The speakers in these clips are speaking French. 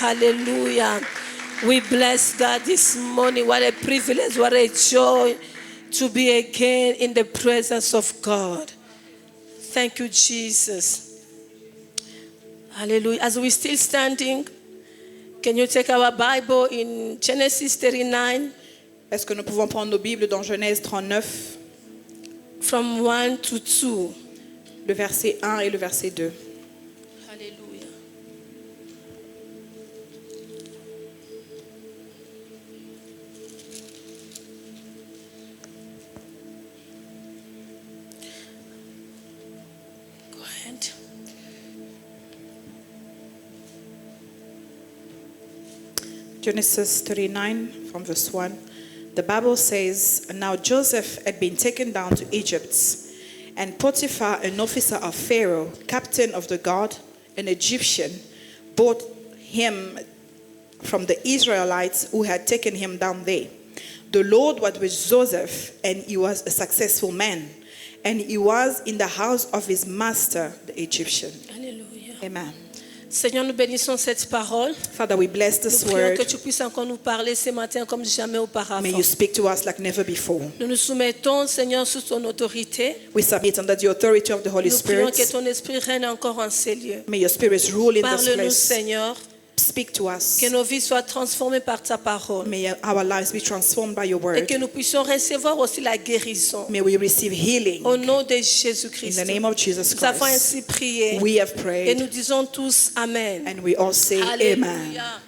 Hallelujah. We bless God this morning. What a privilege, what a joy to be again in the presence of God. Thank you, Jesus. Hallelujah. As we're still standing, can you take our Bible in Genesis 39? Est-ce que nous pouvons prendre nos Bibles dans Genèse 39, From 1 to 2. le verset 1 et le verset 2. Hallelujah. Go ahead. Genesis 39 from verse 1. The Bible says, "Now Joseph had been taken down to Egypt, and Potiphar, an officer of Pharaoh, captain of the guard, an Egyptian, bought him from the Israelites who had taken him down there. The Lord was with Joseph, and he was a successful man, and he was in the house of his master, the Egyptian." Alléluia. Amen. Seigneur, nous bénissons cette parole. Father, we bless Nous this prions word. que tu puisses encore nous parler ce matin comme jamais auparavant. May you speak to us like never before. Nous nous soumettons, Seigneur, sous ton autorité. We submit under the authority of the Holy Nous prions Spirit. que ton esprit règne encore en ces lieux. May your spirits rule in this Parle-nous, place. Seigneur, Speak to us. que nos vies soient transformées par ta parole May our lives be transformed by your et word. que nous puissions recevoir aussi la guérison. May we receive healing Au nom de in Jésus-Christ. the name of Jesus Nous avons Christ. ainsi prié We have et prayed nous disons tous Amen. and we all say amen. Hallelujah.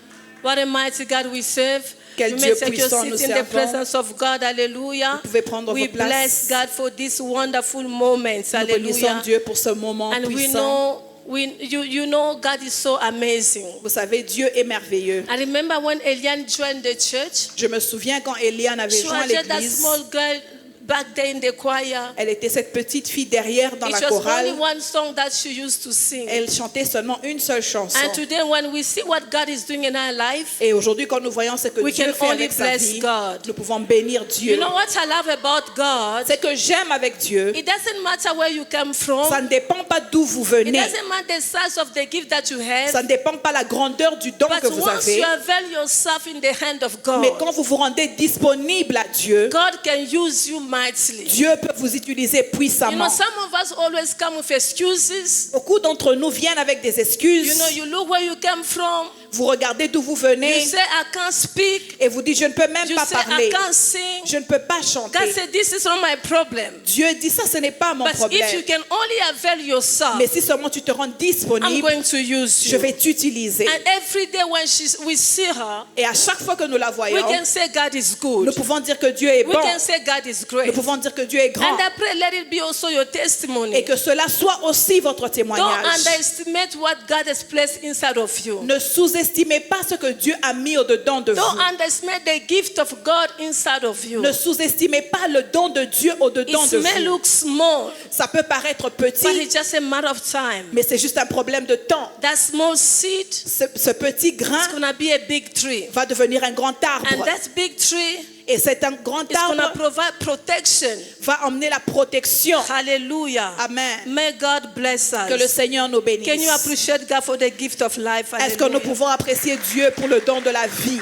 What a mighty God we serve. Quel You Dieu may take your puissant seat nous in the servons. presence of God. Hallelujah. Vous pouvez prendre We vos places. bless God for this wonderful moment. Nous bénissons Hallelujah. Dieu pour ce moment And we puissant. know, you know God is so amazing. Vous savez, Dieu est merveilleux. I remember when Eliane joined the church. Je me souviens quand Eliane avait She joint was just that l'église. small girl back there in the choir. Elle était cette petite fille derrière dans It la was only chorale. one song that she used to sing. Elle chantait seulement une seule chanson. And today when we see what God is doing in our life, Et aujourd'hui, quand nous voyons ce que we Dieu can fait only avec sa bless vie, God. nous pouvons bénir Dieu. You know what I love about God? C'est que j'aime avec Dieu. It doesn't matter where you come from. Ça ne dépend pas d'où vous It venez. doesn't matter the size of the gift that you have. Ça ne dépend pas la grandeur du don But que vous once avez. you avail yourself in the hand of God, Mais quand vous vous rendez disponible à Dieu, God can use you mightily. Dieu peut vous utiliser You know, puissamment. some of us always come with excuses. Beaucoup d'entre nous viennent avec des excuses. You know, you look where you come from. Vous regardez d'où vous You venez say, I can't speak. et vous dites, je ne peux même You pas say, I parler. can't sing. Je ne peux pas chanter. God said, this is not my problem. Dieu dit, ça, ce n'est pas mon But if you problème. can only avail yourself, Mais si seulement tu te rends I'm disponible, going to use je you. vais t'utiliser. And every day when we see her, Et à chaque fois que nous la we voyons, can say God is nous good. pouvons dire que Dieu est We bon. can say God is Nous great. pouvons dire que Dieu est grand. And I pray let it be also your testimony. Et que cela soit aussi votre Don't témoignage. underestimate what God has placed inside of you. Ne sous-estimez pas ce que Dieu a mis au-dedans de Don't vous. underestimate the gift of God inside of you. Ne sous-estimez pas le don de Dieu au-dedans It de may vous. look small, Ça peut paraître but petit, it's just a matter of time. mais c'est juste un problème de temps. That small seed Ce petit grain is going to be a big tree. va devenir un grand And arbre. that big tree Et c'est un grand is going to arbre provide protection. va emmener la protection. Hallelujah. Amen. May God bless Que le us. Seigneur nous bénisse. Can you appreciate God for the gift of life? Est-ce que nous Hallelujah. pouvons apprécier Dieu pour le don de la vie?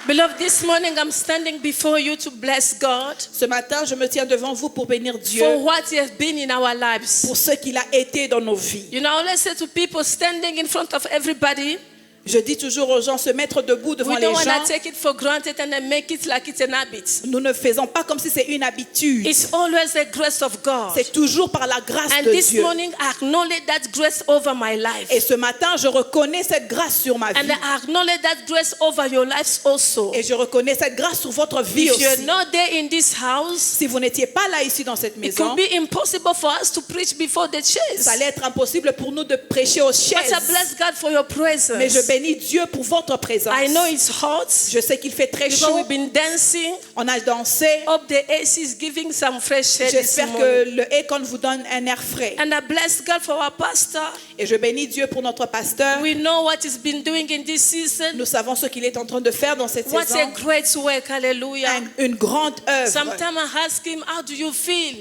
Beloved, this morning I'm standing before you to bless God Ce matin, je me tiens devant vous pour bénir Dieu for what He has been in our lives. pour ce qu'il a été dans nos vies. You know, I always say to people standing in front of everybody, Je dis toujours aux gens, se mettre debout devant we les don't want gens. to take it for granted and then make it like it's an habit. Nous ne faisons pas comme si c'est une habitude. It's always the grace of God. C'est toujours par la grâce And de this Dieu. morning I acknowledge that grace over my life. Et ce matin, je reconnais cette grâce sur ma vie. And I acknowledge that grace over your lives also. Et je reconnais cette grâce sur votre vie If you're aussi. not there in this house, Si vous n'étiez pas là ici dans cette it maison, could be impossible for us to preach before the church. ça allait être impossible pour nous de prêcher aux But I chaises. bless God for your presence. Mais je bénis Dieu pour votre présence. I know it's hot Je sais qu'il fait très because chaud. we've been dancing. On a dansé. Hope the AC is giving some fresh air this J'espère morning. que le Aircon vous donne un air frais. And I bless God for our pastor. Et je bénis Dieu pour notre pasteur. We know what he's been doing in this season. Nous savons ce qu'il est en train de faire dans cette What a saison. great work, hallelujah. Une grande œuvre. Sometimes I ask him, how do you feel?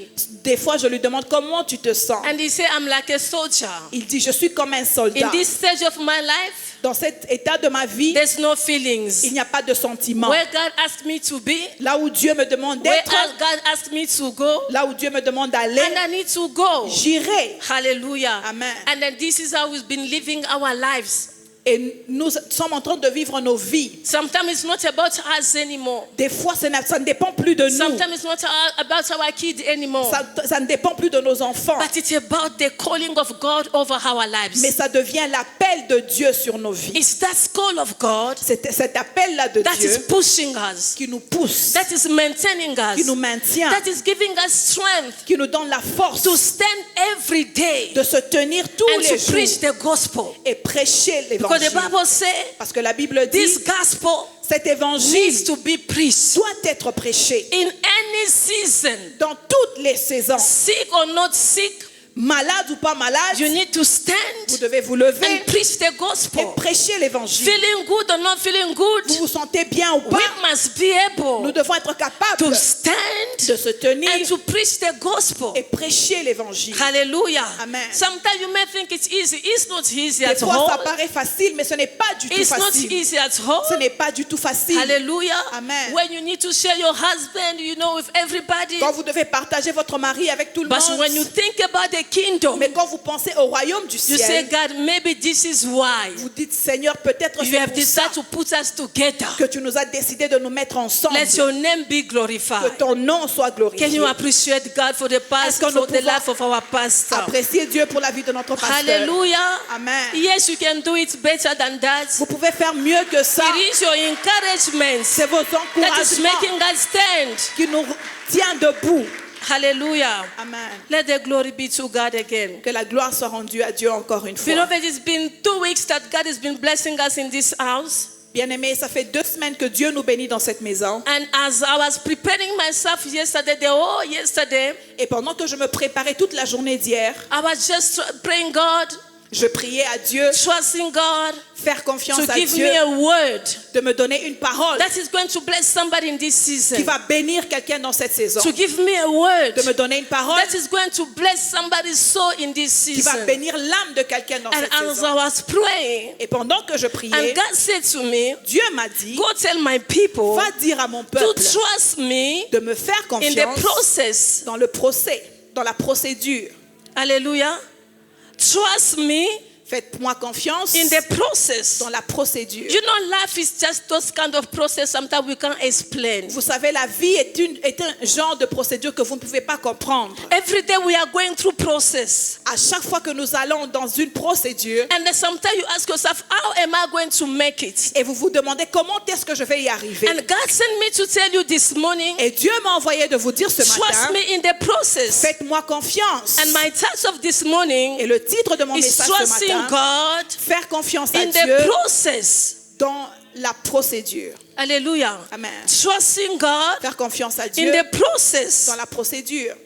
Des fois, je lui demande comment tu te sens. And he said, I'm like a soldier. Il dit, je suis comme un soldat. In this stage of my life, Dans cet état de ma vie, there's no il feelings. n'y a pas de sentiments. Where God asked me to be, Là où Dieu me demande where d'être, God asked me to go, là où Dieu me demande d'aller, and I need to go. j'irai. Hallelujah. Amen. And then this is how we've been living our lives. Et nous sommes en train de vivre nos vies. Sometimes it's not about us anymore. Des fois, ça ne dépend plus de nous. Sometimes it's not about our kids anymore. Ça ne dépend plus de nos enfants. But it's about the calling of God over our lives. Mais ça devient l'appel de Dieu sur nos vies. It's that call of God C'est cet appel-là de that Dieu is pushing us, qui nous pousse, that is maintaining qui nous us, maintient, that is giving us strength qui nous donne la force to stand every day de se tenir tous and les to jours preach the gospel. et prêcher Because the l'évangile. Bible says Parce que la Bible dit, this gospel cet needs évangile to be preached doit être prêché in any season. dans toutes les saisons. Sick or not sick, Malade ou pas malade, you need to vous stand devez vous lever and preach the et gospel. prêcher l'évangile. Feeling good or not feeling good, Vous vous sentez bien ou we pas, must be nous able devons être capables to de stand se tenir and to preach the gospel. et prêcher l'évangile. Hallelujah. Amen. Sometimes you may think it's easy. It's not easy Des at fois, ça all. paraît facile, mais ce n'est pas du tout It's not facile. easy at all. Ce n'est pas du tout facile. Hallelujah. Amen. When you need to share your husband, with everybody. Quand vous devez partager votre mari avec tout le But monde, when you think about the kingdom, mais quand vous pensez au royaume du you say, ciel, God, maybe this is why vous dites, Seigneur, peut-être you c'est have pour ça decided to put us together. que tu nous as décidé de nous mettre ensemble. Let your name be Que glorified. ton nom soit glorifié. Can you appreciate God for the Est-ce past, que nous for the pouvons life of our pastor? Apprécier Dieu pour la vie de notre pasteur. Hallelujah. Amen. Yes, you can do it better than that. Vous pouvez faire mieux que ça. It is your encouragement C'est vos that is encouragements making us stand. qui nous tient debout. Hallelujah. Amen. Let the glory be to God again. Que la gloire soit rendue à Dieu encore une fois. Beloved, it's been 2 weeks that God has been blessing us in this house. Bien-aimés, ça fait 2 semaines que Dieu nous bénit dans cette maison. And as I was preparing myself yesterday, the whole yesterday, Et pendant que je me préparais toute la journée d'hier, I was just praying God, je priais à Dieu, trusting God faire confiance to à give Dieu, me a word de me donner une parole that is going to bless somebody in this qui season. va bénir quelqu'un dans cette saison. To give me a word De me donner une parole that is going to bless somebody's soul in this qui va season. bénir l'âme de quelqu'un dans And cette as saison. I was praying, Et pendant que je priais, and God said to me, Dieu m'a dit, go tell my people va dire à mon to peuple trust me de me faire in the confiance process. dans le procès, dans la procédure. Hallelujah. Trust me Faites-moi confiance in the process. dans la procédure. You know, life is just those kind of process sometimes we can't explain. Vous savez, la vie est un genre de procédure que vous ne pouvez pas comprendre. Every day we are going through process. À chaque fois que nous allons dans une procédure, And then sometimes you ask yourself, how am I going to make it? et vous vous demandez comment est-ce que je vais y arriver. And God sent me to tell you this morning, Et Dieu m'a envoyé de vous dire ce trust matin, me in the process. faites-moi confiance. And my task of this morning Et le titre de mon is message ce trusting matin, God faire confiance à in Dieu the process. dans la procédure. Hallelujah. Amen. Trusting God Faire confiance à in Dieu the process. dans la procédure.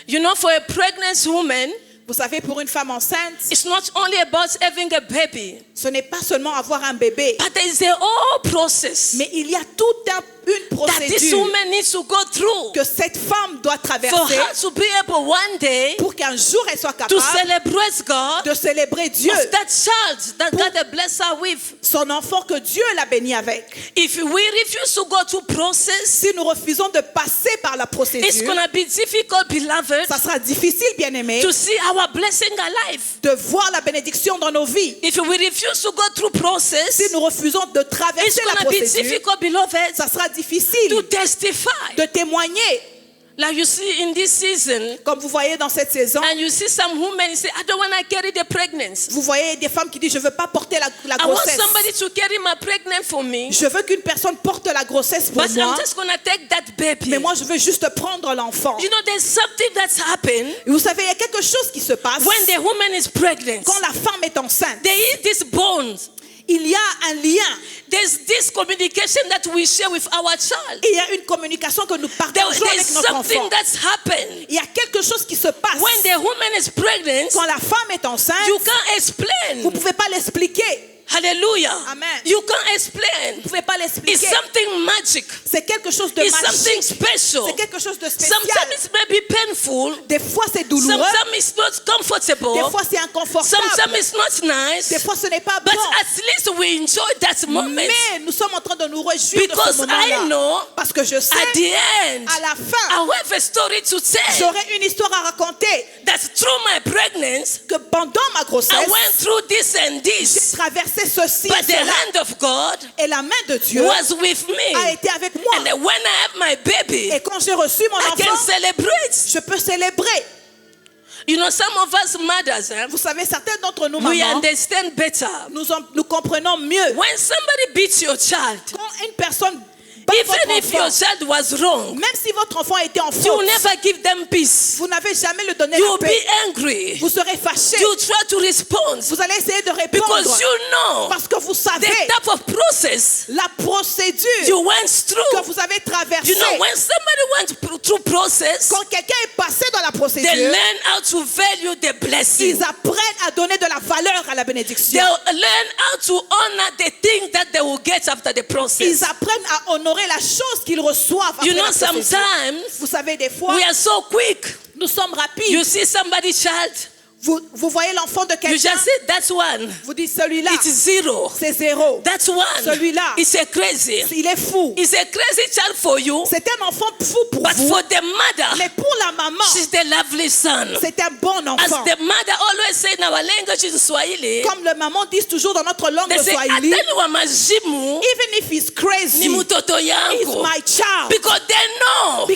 You know, for a pregnant woman, Vous savez, pour une femme enceinte, it's not only about having a baby, ce n'est pas seulement avoir un bébé, but there is a whole process mais il y a toute une that this procédure woman needs to go through que cette femme doit for traverser her to be able one day pour qu'un jour elle soit to capable celebrate God de célébrer Dieu, of that child that God had blessed her with. son enfant que Dieu l'a béni avec. If we refuse to go through process, Si nous refusons de passer par la it's procédure, going to be difficult, beloved, ça sera difficile, bien-aimés, to see our blessing alive. de voir la bénédiction dans nos vies. If we refuse to go through process, Si nous refusons de it's traverser la going to be procédure, difficult, beloved, ça sera difficile to testify. de témoigner. Like you see in this season, Comme vous voyez dans cette saison, and you see some women say, I don't want to carry the pregnancy. vous voyez des femmes qui disent, je ne veux pas porter la I want grossesse. somebody to carry my pregnant for me, Je veux qu'une personne porte la grossesse pour but moi, I'm just going to take that baby. mais moi je veux juste prendre l'enfant. You know, there's something that's happened Et vous savez, il y a quelque chose qui se passe when the woman is pregnant. quand la femme est enceinte. There is this bond. Il y a un lien. There's this communication that we share with our child. Il y a une communication que nous partageons avec There's notre enfant. something that's happened. Il y a quelque chose qui se passe. When the woman is pregnant, Quand la femme est enceinte, you can't vous explain ne pouvez pas l'expliquer. Hallelujah. Amen. You can't explain. Vous ne pouvez pas It's l'expliquer. something magic. C'est quelque chose de It's something magique. special. C'est quelque chose de spécial. Sometimes it may be painful. Des fois, c'est douloureux. Sometimes it's not comfortable. Des fois, c'est inconfortable. Sometimes it's not nice. Des fois, ce n'est pas But bon. at least we enjoy that moment. Mais nous sommes en train de nous réjouir de Because ce I moment-là. know Parce que je at sais, the end, à la fin, I have a story to tell. j'aurai une histoire à raconter. That through my pregnancy, Que pendant ma I grossesse, went through this and j'ai this. traversé ceci But et the cela. hand of God Et la main de Dieu was with a me. été avec moi. And then when I have my baby, Et quand j'ai reçu mon I can enfant, celebrate. je peux célébrer. You know, some of us mothers, Vous savez, certains d'entre nous, we mamans, understand better. nous comprenons mieux. When somebody beats your child, Quand une personne bat even votre if your enfant, child was wrong, même si votre enfant était en you faute, never give them peace. vous n'avez jamais le donné You la will be paix. angry. Vous serez fâché. You try to respond Vous allez essayer de répondre. because you know Parce que vous the savez type of process la procédure you went que through. vous avez traversée. You know, when somebody went through process, Quand quelqu'un est passé dans la they procédure, learn how to value the blessing. ils apprennent à donner de la valeur à la bénédiction. They learn how to honor the thing that they will get after the process. Ils apprennent à honorer la chose qu'ils reçoivent après You know, la procédure. sometimes Vous savez, des fois, we are so quick. nous sommes rapides. You see somebody's child, Vous voyez l'enfant de you quelqu'un, just say, that's one. vous dites celui-là, It's zero. c'est zéro. That's one. Celui-là. It's a crazy. Il est fou. It's a crazy child for you, C'est un enfant fou pour but vous. for the mother, Mais pour la maman, she's the lovely son. c'est un bon As enfant. the mother always say in our language in Swahili, Comme le maman dit toujours dans notre langue they de say, Swahili, atani wa majimu even if he's crazy, ni mutoto he's yangu. my child. Because they know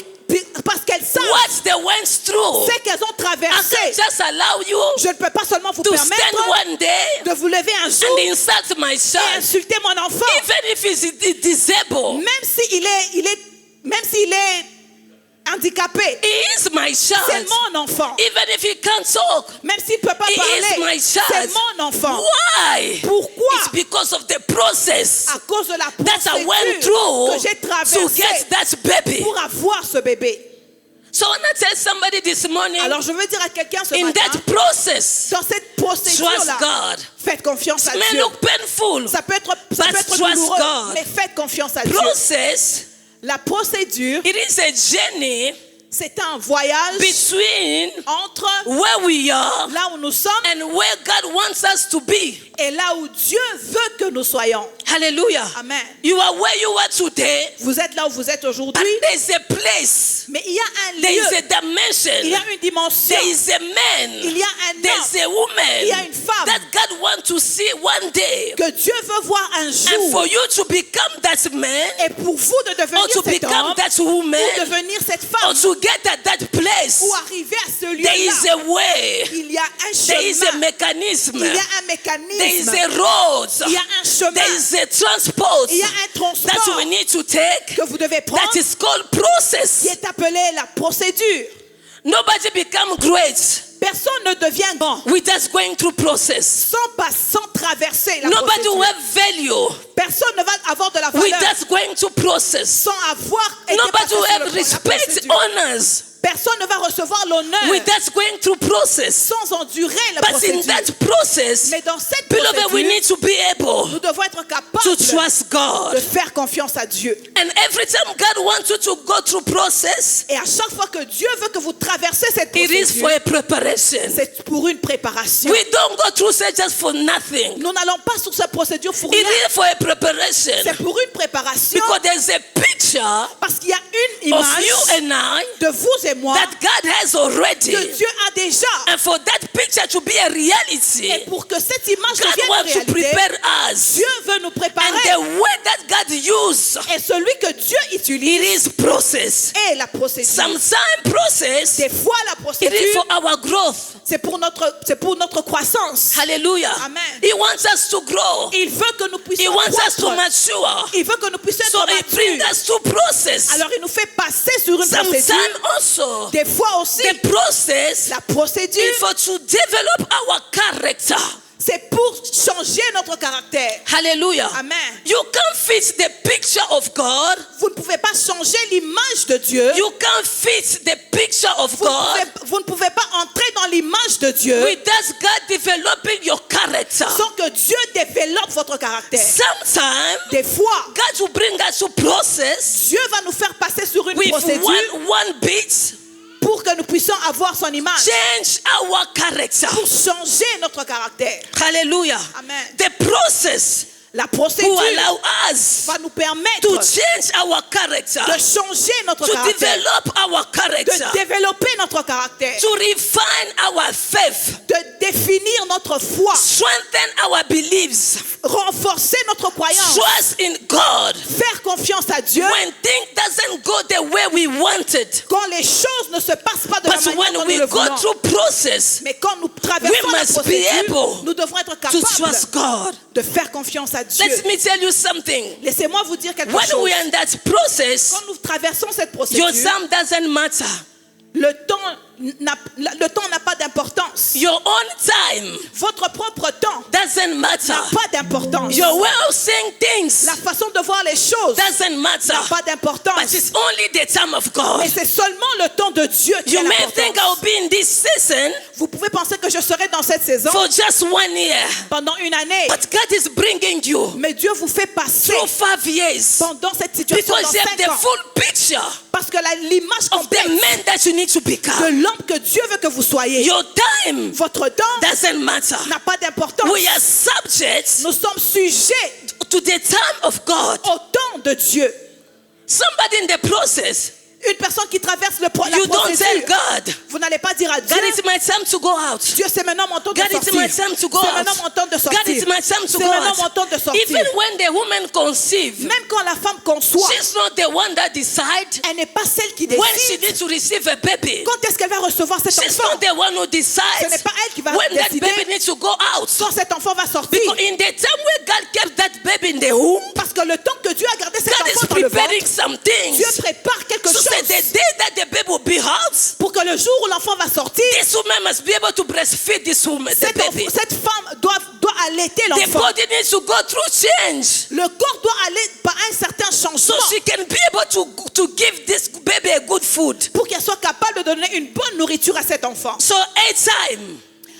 Parce qu'elles savent what they went through. ce qu'elles ont I traversé. can't just allow you Je ne peux pas seulement vous to stand permettre one day de vous lever un jour and insult my et son. insulter mon enfant. Even if he's disabled, Même s'il est handicapé, he is my c'est child. mon enfant. Even if he can't talk, Même s'il ne peut pas he is parler, my c'est child. mon enfant. Why? Pourquoi? It's because of the process À cause de la that I went procédure through que j'ai to traversée get that baby. pour avoir ce bébé. So when I tell somebody this morning, Alors je veux dire à quelqu'un ce in matin, that process, dans cette trust procédure-là, God. faites confiance à It may Dieu. look painful. Ça peut être But trust douloureux, God. mais faites confiance à Dieu. Process, La procédure, it is a journey c'est un voyage between entre where we are là où nous sommes and where God wants us to be. et là où Dieu veut que nous soyons. Hallelujah. Amen. You are where you are today, Vous êtes là où vous êtes but aujourd'hui, there's a place, mais il y a un there is lieu, a il y a dimension, une dimension, there is a man, il y a un there's homme a woman il y a une femme that God wants to see one day. que Dieu veut voir un And jour. for you to become that man, Et pour vous de or devenir to cet become homme, that woman, ou devenir cette or femme, to get at that place, ou arriver à ce there is lieu-là, a way, il y a un there is a chemin, mechanism, il y a un there is mécanisme, a road, il y a un chemin, there is a transport il y a un that transport we need to take que vous devez prendre that is called qui process. est appelé la procédure. Nobody become great Personne ne devient grand without going through process. sans traverser la Nobody procédure. will have value Personne ne va avoir de la valeur without going through process. sans avoir été Nobody passé will sur have la respect, procédure. honors Personne ne va recevoir l'honneur without going through process. sans endurer la But in procédure. that process, Mais dans cette beloved, we procédure, need to be able nous devons être to capables trust de God. faire confiance à Dieu. And every time God wants you to go through process, Et à chaque fois que Dieu veut que vous traversez cette it is for procédure, a preparation. c'est pour une préparation. We don't go through it just for nothing. Nous n'allons pas sur cette procédure pour It rien. is for a preparation. C'est pour une préparation Because there's a picture parce qu'il y a une of image you and I de vous et moi that God has already. que Dieu a déjà. And for that picture to be a reality, Et pour que cette image God devienne wants to une réalité, prepare us. Dieu veut nous And préparer. the way that God uses, Et celui que Dieu it utilise is process. est la procédure. Sometimes process, Des fois, la it is procédure, for our growth. c'est pour notre croissance. Hallelujah. Amen. He wants us to grow. Il veut que nous He puissions wants us to croître. mature. Il veut que nous puissions So être it brings matures. us to process. Alors, il nous fait passer sur une procédure. Sometimes also, Des fois aussi, the process la procédure, is for to develop our character. c'est pour changer notre caractère. Hallelujah. Amen. You can't fit the picture of God. Vous ne pouvez pas changer l'image de Dieu. You can't fit the picture of God Vous ne pouvez pas entrer dans l'image de Dieu without God developing your character. sans que Dieu développe votre caractère. Sometimes Des fois, God will bring us to process Dieu va nous faire passer sur une with procédure one bit, pour que nous puissions avoir son image, change our character. pour changer notre caractère. Hallelujah. Amen. The process La will procédure allow us va nous permettre to change our character, de changer notre to caractère, develop our character, de développer notre caractère, to refine our faith, de définir notre foi, strengthen our beliefs, renforcer notre croyance, trust in God. faire confiance à Dieu When things doesn't go the way we wanted, quand les choses ne se passent pas de la but manière when dont nous we le go voulons. through process, Mais quand nous traversons we la must be procédure, able nous devons être to capables trust God. de faire confiance à Dieu. Let me tell you something. Laissez-moi vous dire quelque When chose. we are in that process, Quand nous traversons cette procédure, your time doesn't matter. le temps n'a pas d'importance. Your own time Votre propre temps doesn't matter. n'a pas d'importance. Your way of saying things La façon de voir les choses doesn't matter. n'a pas But d'importance. it's only the time of God. Mais c'est seulement le temps de Dieu qui You a may think l'importance. I'll be in this season Vous pouvez penser que je serai dans cette saison for just 1 year. pendant une année. But God is bringing you Mais Dieu vous fait passer through 5 years pendant cette situation because dans you have 5 the ans. full picture Parce que l'image of the complète man that you need to de become. l'homme que Dieu veut que vous soyez. Your time Votre temps doesn't matter. n'a pas d'importance. We are subject Nous sommes sujets to the time of God. au temps de Dieu. Somebody in the process, Une personne qui traverse la you don't tell procédure, God, vous n'allez pas dire à Dieu, God, it's my time to go out. Dieu, c'est maintenant mon temps de God, it's sortir. my time to go C'est out. maintenant mon temps de God, it's sortir. my time to C'est go maintenant mon out. temps de sortir. Even when the woman conceives, Même quand la femme conçoit, she's not the one that decides elle n'est pas celle qui when she décide needs to receive a baby. quand est-ce qu'elle va recevoir cet She's enfant. not the one who Ce decides n'est pas elle qui va when that décider baby needs to go out. quand cet enfant va sortir. Because in the time where God kept that baby in the womb, Parce que le temps que Dieu a gardé cet God is enfant dans le preparing ventre, some Dieu things. prépare quelque So say chose the day that the baby will be out, pour que le jour où l'enfant va sortir, this woman must be able to breastfeed this woman, the baby. cette femme doit allaiter The l'enfant. body needs to go through change Le corps doit aller par un certain so changement she can be able to give this baby a good food. pour qu'elle soit capable de donner une bonne nourriture à cet enfant. So a time,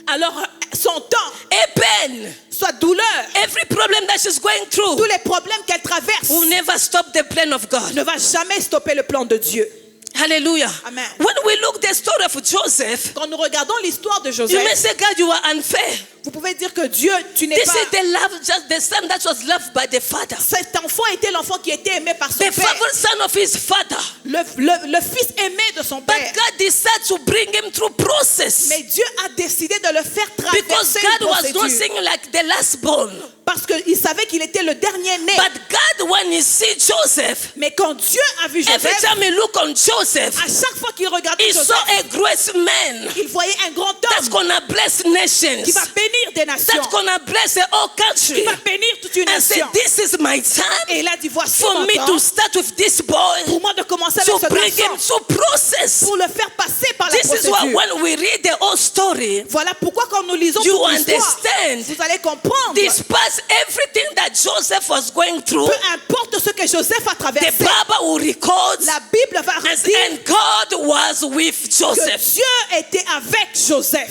Alors, son temps, a pain, soit douleur, every problem that she's going through tous les problèmes qu'elle traverse will never stop the plan of God. ne va jamais stopper le plan de Dieu. Hallelujah. Amen. When we look the story of Joseph, Quand nous regardons l'histoire de you may Joseph, say, God, you are unfair. vous pouvez dire que Dieu, tu n'es This pas... is the love, just the son that was loved by the father. Cet enfant était l'enfant qui était aimé par son The père, favorite son of his father. le fils aimé de son But père. God decided to bring him through process. Mais Dieu a décidé de le faire Because traverser God une was not procédure. seeing like the last born. Parce qu'il savait qu'il était le dernier né. But God, when he see Joseph, Mais quand Dieu a vu every Joseph, time he look on Joseph, à chaque fois qu'il regardait he saw Joseph, a great man il voyait un grand that's homme gonna bless nations, qui va bénir des nations, that's gonna bless the whole qui country. va bénir toute une And say, nation. this is my time Et il a dit, voici for mon me temps to start with this boy, pour moi de commencer avec to ce bring him enfant, through process. pour le faire passer par la This is why procédure. when we read the whole story, Voilà pourquoi quand nous lisons you toute l'histoire, understand, vous allez comprendre, despite everything that Joseph was going through, peu importe ce que Joseph a the traversé, Bible will record, la Bible va dire and God was with que Joseph. Dieu était avec Joseph.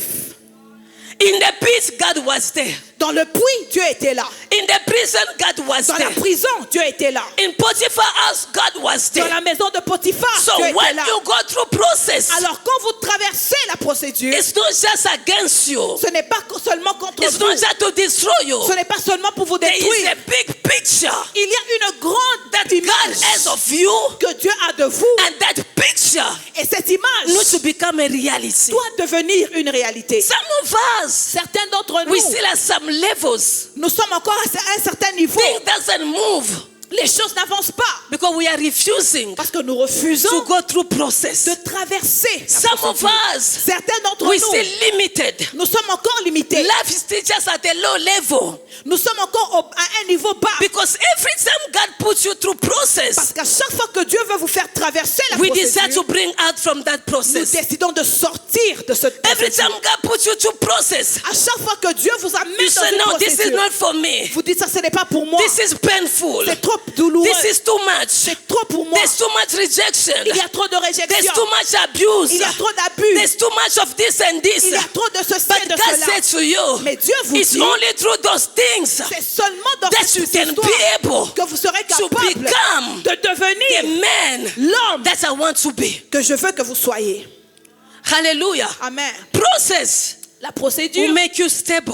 In the pit, God was there. Dans le puits, Dieu était là. In the prison, God was Dans la there. prison, Dieu était là. In Potiphar's house, God was Dans there. la maison de Potiphar, So Dieu était when là. you go through process, Alors quand vous traversez la procédure, it's not just against you. ce n'est pas seulement contre It's vous. not just to destroy you. Ce n'est pas seulement pour vous There is détruire. a big picture Il y a une grande that God has image of you, que Dieu a de vous. and that picture Et cette image needs to become a reality. doit devenir une réalité. Some of us, Certains d'entre we nous, still at some levels. nous sommes encore à un certain niveau. Things doesn't move. les choses n'avancent pas. Because we are refusing Parce que nous to refusons go through process. de traverser la Some of procédure. us, Certains d'entre we nous, still limited. nous sommes encore limités. Life is teaching us at a low level. Nous sommes encore à un niveau bas. Because every time God puts you through process, Parce qu'à chaque fois que Dieu veut vous faire traverser la we decide procédure, to bring out from that nous process. décidons de sortir de cette Every procédure. time God puts you through process, À chaque fois que Dieu vous amène you dans say, une no, this is procédure, not for me. vous dites ça, ce n'est pas pour moi. This is painful. C'est trop douloureux. This is too much. C'est trop pour moi. There's too much rejection. Il y a trop de There's réjection. too much abuse. Il y a trop d'abus. There's too much of this and this. Il y a trop de ceci But et de God cela. said to you, Mais Dieu vous it's dit, only through those things c'est seulement dans that cette you can histoire be able que vous serez to capable become de the devenir man l'homme that I want to be. que je veux que vous soyez. Hallelujah. Amen. Process La will procédure make you stable.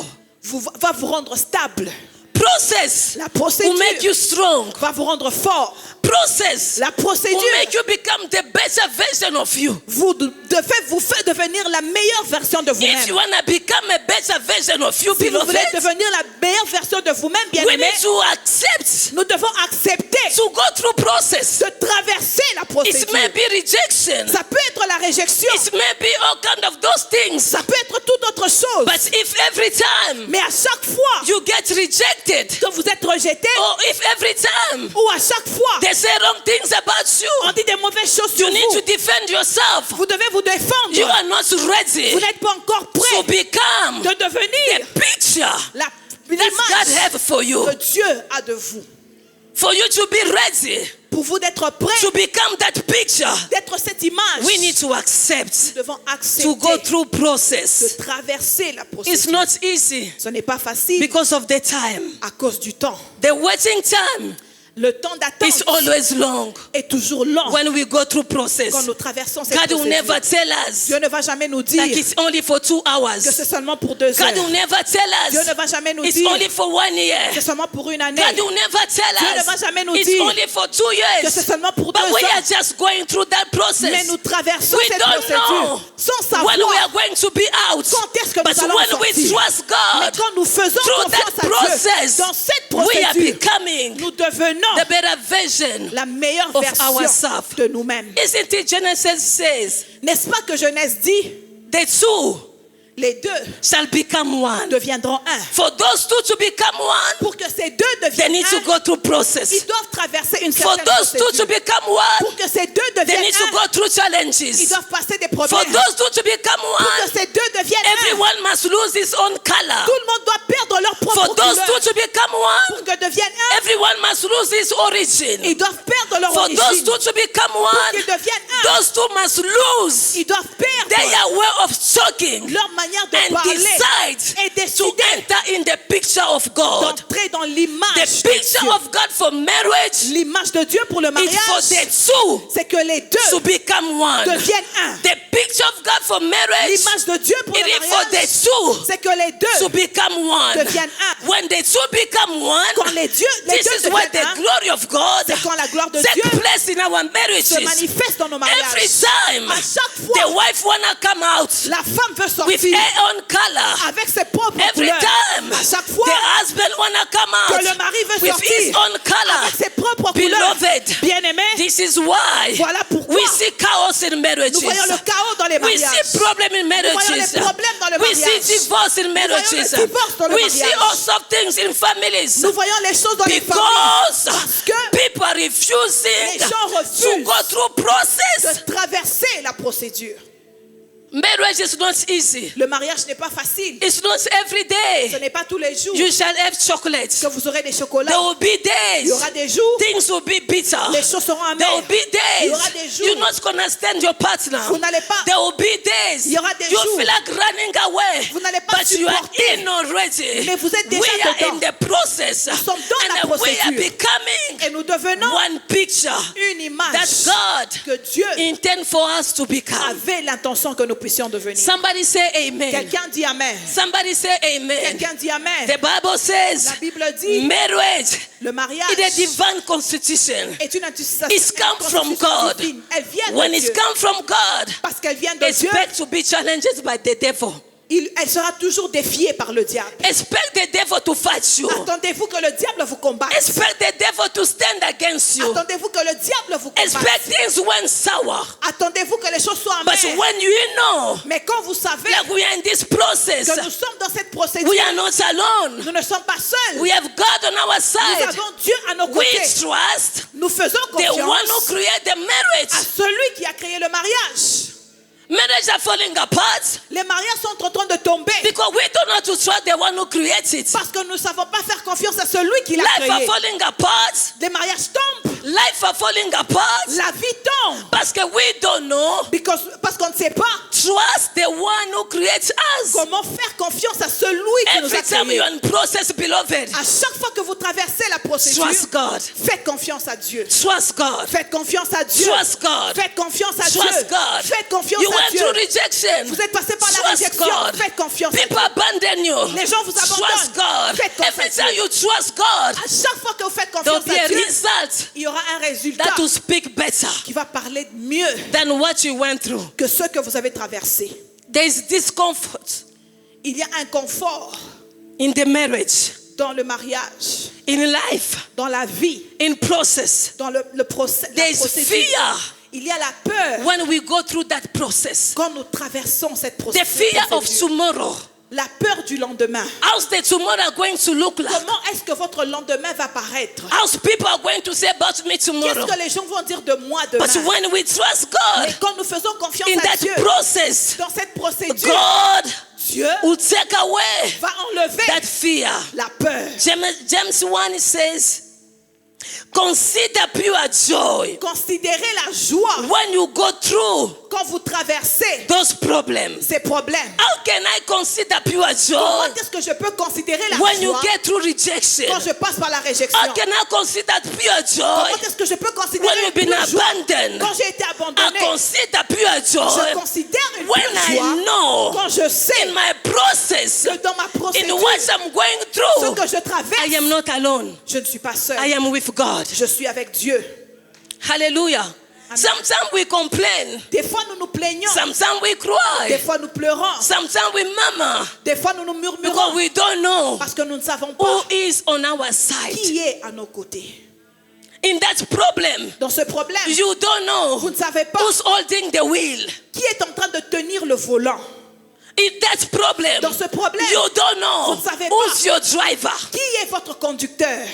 va vous rendre stable. Process La will procédure make you strong. va vous rendre fort. Process La will procédure make you become the better version of you. vous fait devenir la meilleure version de If vous-même. you want to become a better version of you, Si vous voulez beloved, devenir la meilleure version de vous-même, we bien-aimés, need to accept nous devons accepter to go through process. de traverser la It procédure. may be rejection. Ça peut être la réjection. It may be all kind of those things. Ça peut être toute autre chose. But if every time Mais à chaque fois you get rejected, que vous êtes rejeté, or if every time ou à chaque fois they say wrong things about on you, dit des mauvaises choses you sur need to vous, defend yourself. vous devez vous You défendre. are not ready Vous n'êtes pas encore to prêt become de the devenir picture that God l'image have for you. que Dieu a de vous. For you to be ready Pour vous d'être prêt, to become that picture, d'être cette image, we need to accept nous devons to go accepter through process. de traverser la It's procédure. not easy Ce n'est pas facile because of the time. à cause du temps. The waiting time Le temps is d'attente always long est toujours long when we go through process. quand nous traversons cette God will procédure. never tell us Dieu ne va jamais nous dire like it's only for 2 que hours. c'est seulement pour 2 God will heures. never tell Dieu us ne va jamais nous it's dire only for 1 year. que c'est seulement pour une année. God will never tell Dieu ne us va jamais nous it's dire only for 2 que c'est years. seulement pour 2 But we are ans. just going through that Mais process. nous traversons We cette don't procédure know sans when we savoir are going to be out. quand est-ce que But nous allons when we sortir. trust Mais God quand nous faisons through confiance that à process, Dieu, dans cette we are procédure, becoming nous devenons the better version. la meilleure of version ourselves. de nous-mêmes. Isn't it Genesis says N'est-ce pas que Genèse dit, the two les deux shall become one. deviendront un. For those two to become one, Pour que ces deux they deviennent need to un, go through ils process. doivent traverser une For certaine those two to procédure. become one, Pour que ces deux they deviennent need to un, go through ils challenges. doivent passer des For problèmes. those two to become Pour que one, ces deux deviennent un, everyone must lose his own color. tout le monde doit perdre leur For propre those couleur. two to become Pour one, que deviennent un, everyone must lose his origin. ils doivent perdre leur For those origine. two to become Pour one, qu'ils deviennent un, those two must lose ils doivent perdre their way of talking leur manière de and parler decide et to décider enter in the picture of God. d'entrer dans l'image The de picture Dieu. of God for marriage L'image de Dieu pour le is for mariage, the two c'est que les deux to become one. deviennent un. The picture of God for marriage L'image de Dieu pour it le is for mariage, the two c'est que les to deux become one. deviennent un. When the two become one, Quand les this deux is where deviennent the un, glory of God c'est quand la gloire de takes Dieu place in our se marriages. manifeste dans nos Every mariages. time À chaque the fois, wife wanna come out la femme veut with sortir her own color. avec ses propres Every couleurs. time À chaque fois the husband wanna come que out le mari veut with his sortir own color. avec ses propres couleurs, Beloved, bien-aimé, this is why voilà pourquoi we see chaos in marriages. nous voyons le chaos dans les We mariages. see problem in marriages. voyons les problèmes dans le We mariage. see divorce in marriages. voyons le divorce dans le We see mariage. all sorts of things in families. Nous voyons les choses dans les familles Because parce que people are refusing les gens to refusent go through process. de traverser la procédure. Marriage is not easy. Le mariage n'est pas facile. It's not every Ce day. n'est pas tous les jours You shall have chocolate. que vous aurez des There chocolats. will be Il y days. aura des jours, Things will be bitter. les choses seront There will amères. be Il y days aura des jours. you're not gonna stand your partner. Vous n'allez pas, There will be days Il y aura des you jours. feel like running away, Vous n'allez pas but you are supporter. in already. Mais vous êtes déjà We are dedans. in the process, Nous sommes dans la and we are procédure. becoming et nous devenons one picture une that image God que Dieu intend for us to become. avait l'intention que nous puissions devenir. Somebody say amen. Quelqu'un dit Amen. Somebody say amen. Quelqu'un dit Amen. The Bible says La Bible dit marriage le mariage is a divine constitution. est une institution It's come from God. divine. Elle vient When de it's Dieu. come from God, Parce qu'elle vient de Dieu, expect to be challenged by the devil. elle sera toujours défiée par le diable. Expect the devil to fight you. Attendez-vous que le diable vous combatte. Expect the devil to stand against you. Attendez-vous que le diable vous Expect combatte. things went sour. Attendez-vous que les choses soient But amères. when you know, Mais quand vous savez like we are in this process, que nous sommes dans cette procédure, we are not alone. nous ne sommes pas seuls. We have God on our Nous side. avons Dieu à nos We côtés. trust Nous faisons the one who confiance created the à marriage. celui qui a créé le mariage. Marriages are falling apart Les mariages sont en train de tomber because we don't know to trust the one who created it. parce que nous ne savons pas faire confiance à celui qui l'a Life are créé. falling apart. Les mariages tombent, Life are falling apart la vie tombe parce que we don't know parce qu'on ne sait pas trust the one who creates us. comment faire confiance à celui qui nous Every a time créés. you're in process, beloved, À chaque fois que vous traversez la procédure, trust God. faites confiance à Dieu. Trust God. Faites confiance à Dieu. Trust God. Faites confiance à Dieu. Trust God. Faites confiance You à went Dieu. through rejection. Vous êtes passé par la Trust réjection. God. Faites confiance à People Dieu. abandon you. Les gens vous abandonnent. Trust God. Faites confiance Every à time Dieu. you trust God, À chaque fois que vous faites there'll confiance be a à Dieu, result il y aura un résultat that will speak better qui va parler mieux than what you went through. que ce que vous avez traversé. There is discomfort Il y a un confort in the marriage, dans le mariage, in life, dans la vie, in process. dans le procès. There is fear Il y a la peur when we go through that process. quand nous traversons cette The procédure. fear of tomorrow. La peur du lendemain. How's the tomorrow going to look like? Comment est-ce que votre lendemain va paraître? How's people are going to say about me Qu'est-ce tomorrow? que les gens vont dire de moi demain? But when we trust God Mais quand nous faisons confiance in à that Dieu, process, dans cette procédure, God Dieu will take away va enlever that fear. la peur. James 1 says, consider pure joy Considérez la joie when you go through quand vous traversez those problems. ces problèmes. How can I consider pure joy Comment est-ce que je peux considérer la when you joie get through rejection? quand je passe par la réjection? How can I consider pure joy Comment est-ce que je peux when considérer you've been une joie abandoned? quand j'ai été I abandonné? consider pure Je joy considère une when pure I joie know quand je sais in my process, que dans ma in procédure, what I'm going ce through, que je I traverse, am not alone. je ne suis pas seule. I am with God. Je suis avec Dieu. Hallelujah. Sometimes we complain. Des fois, nous nous plaignons. Sometimes we Des cry. fois, nous pleurons. Sometimes we murmur Des fois, nous nous because murmurons we don't know parce que nous ne savons who pas is on our side. qui est à nos côtés. In that problem, Dans ce problème, you don't know vous ne savez pas who's holding the wheel. qui est en train de tenir le volant. In that problem, Dans ce problème, you don't know vous ne savez who's pas your driver. qui est votre conducteur.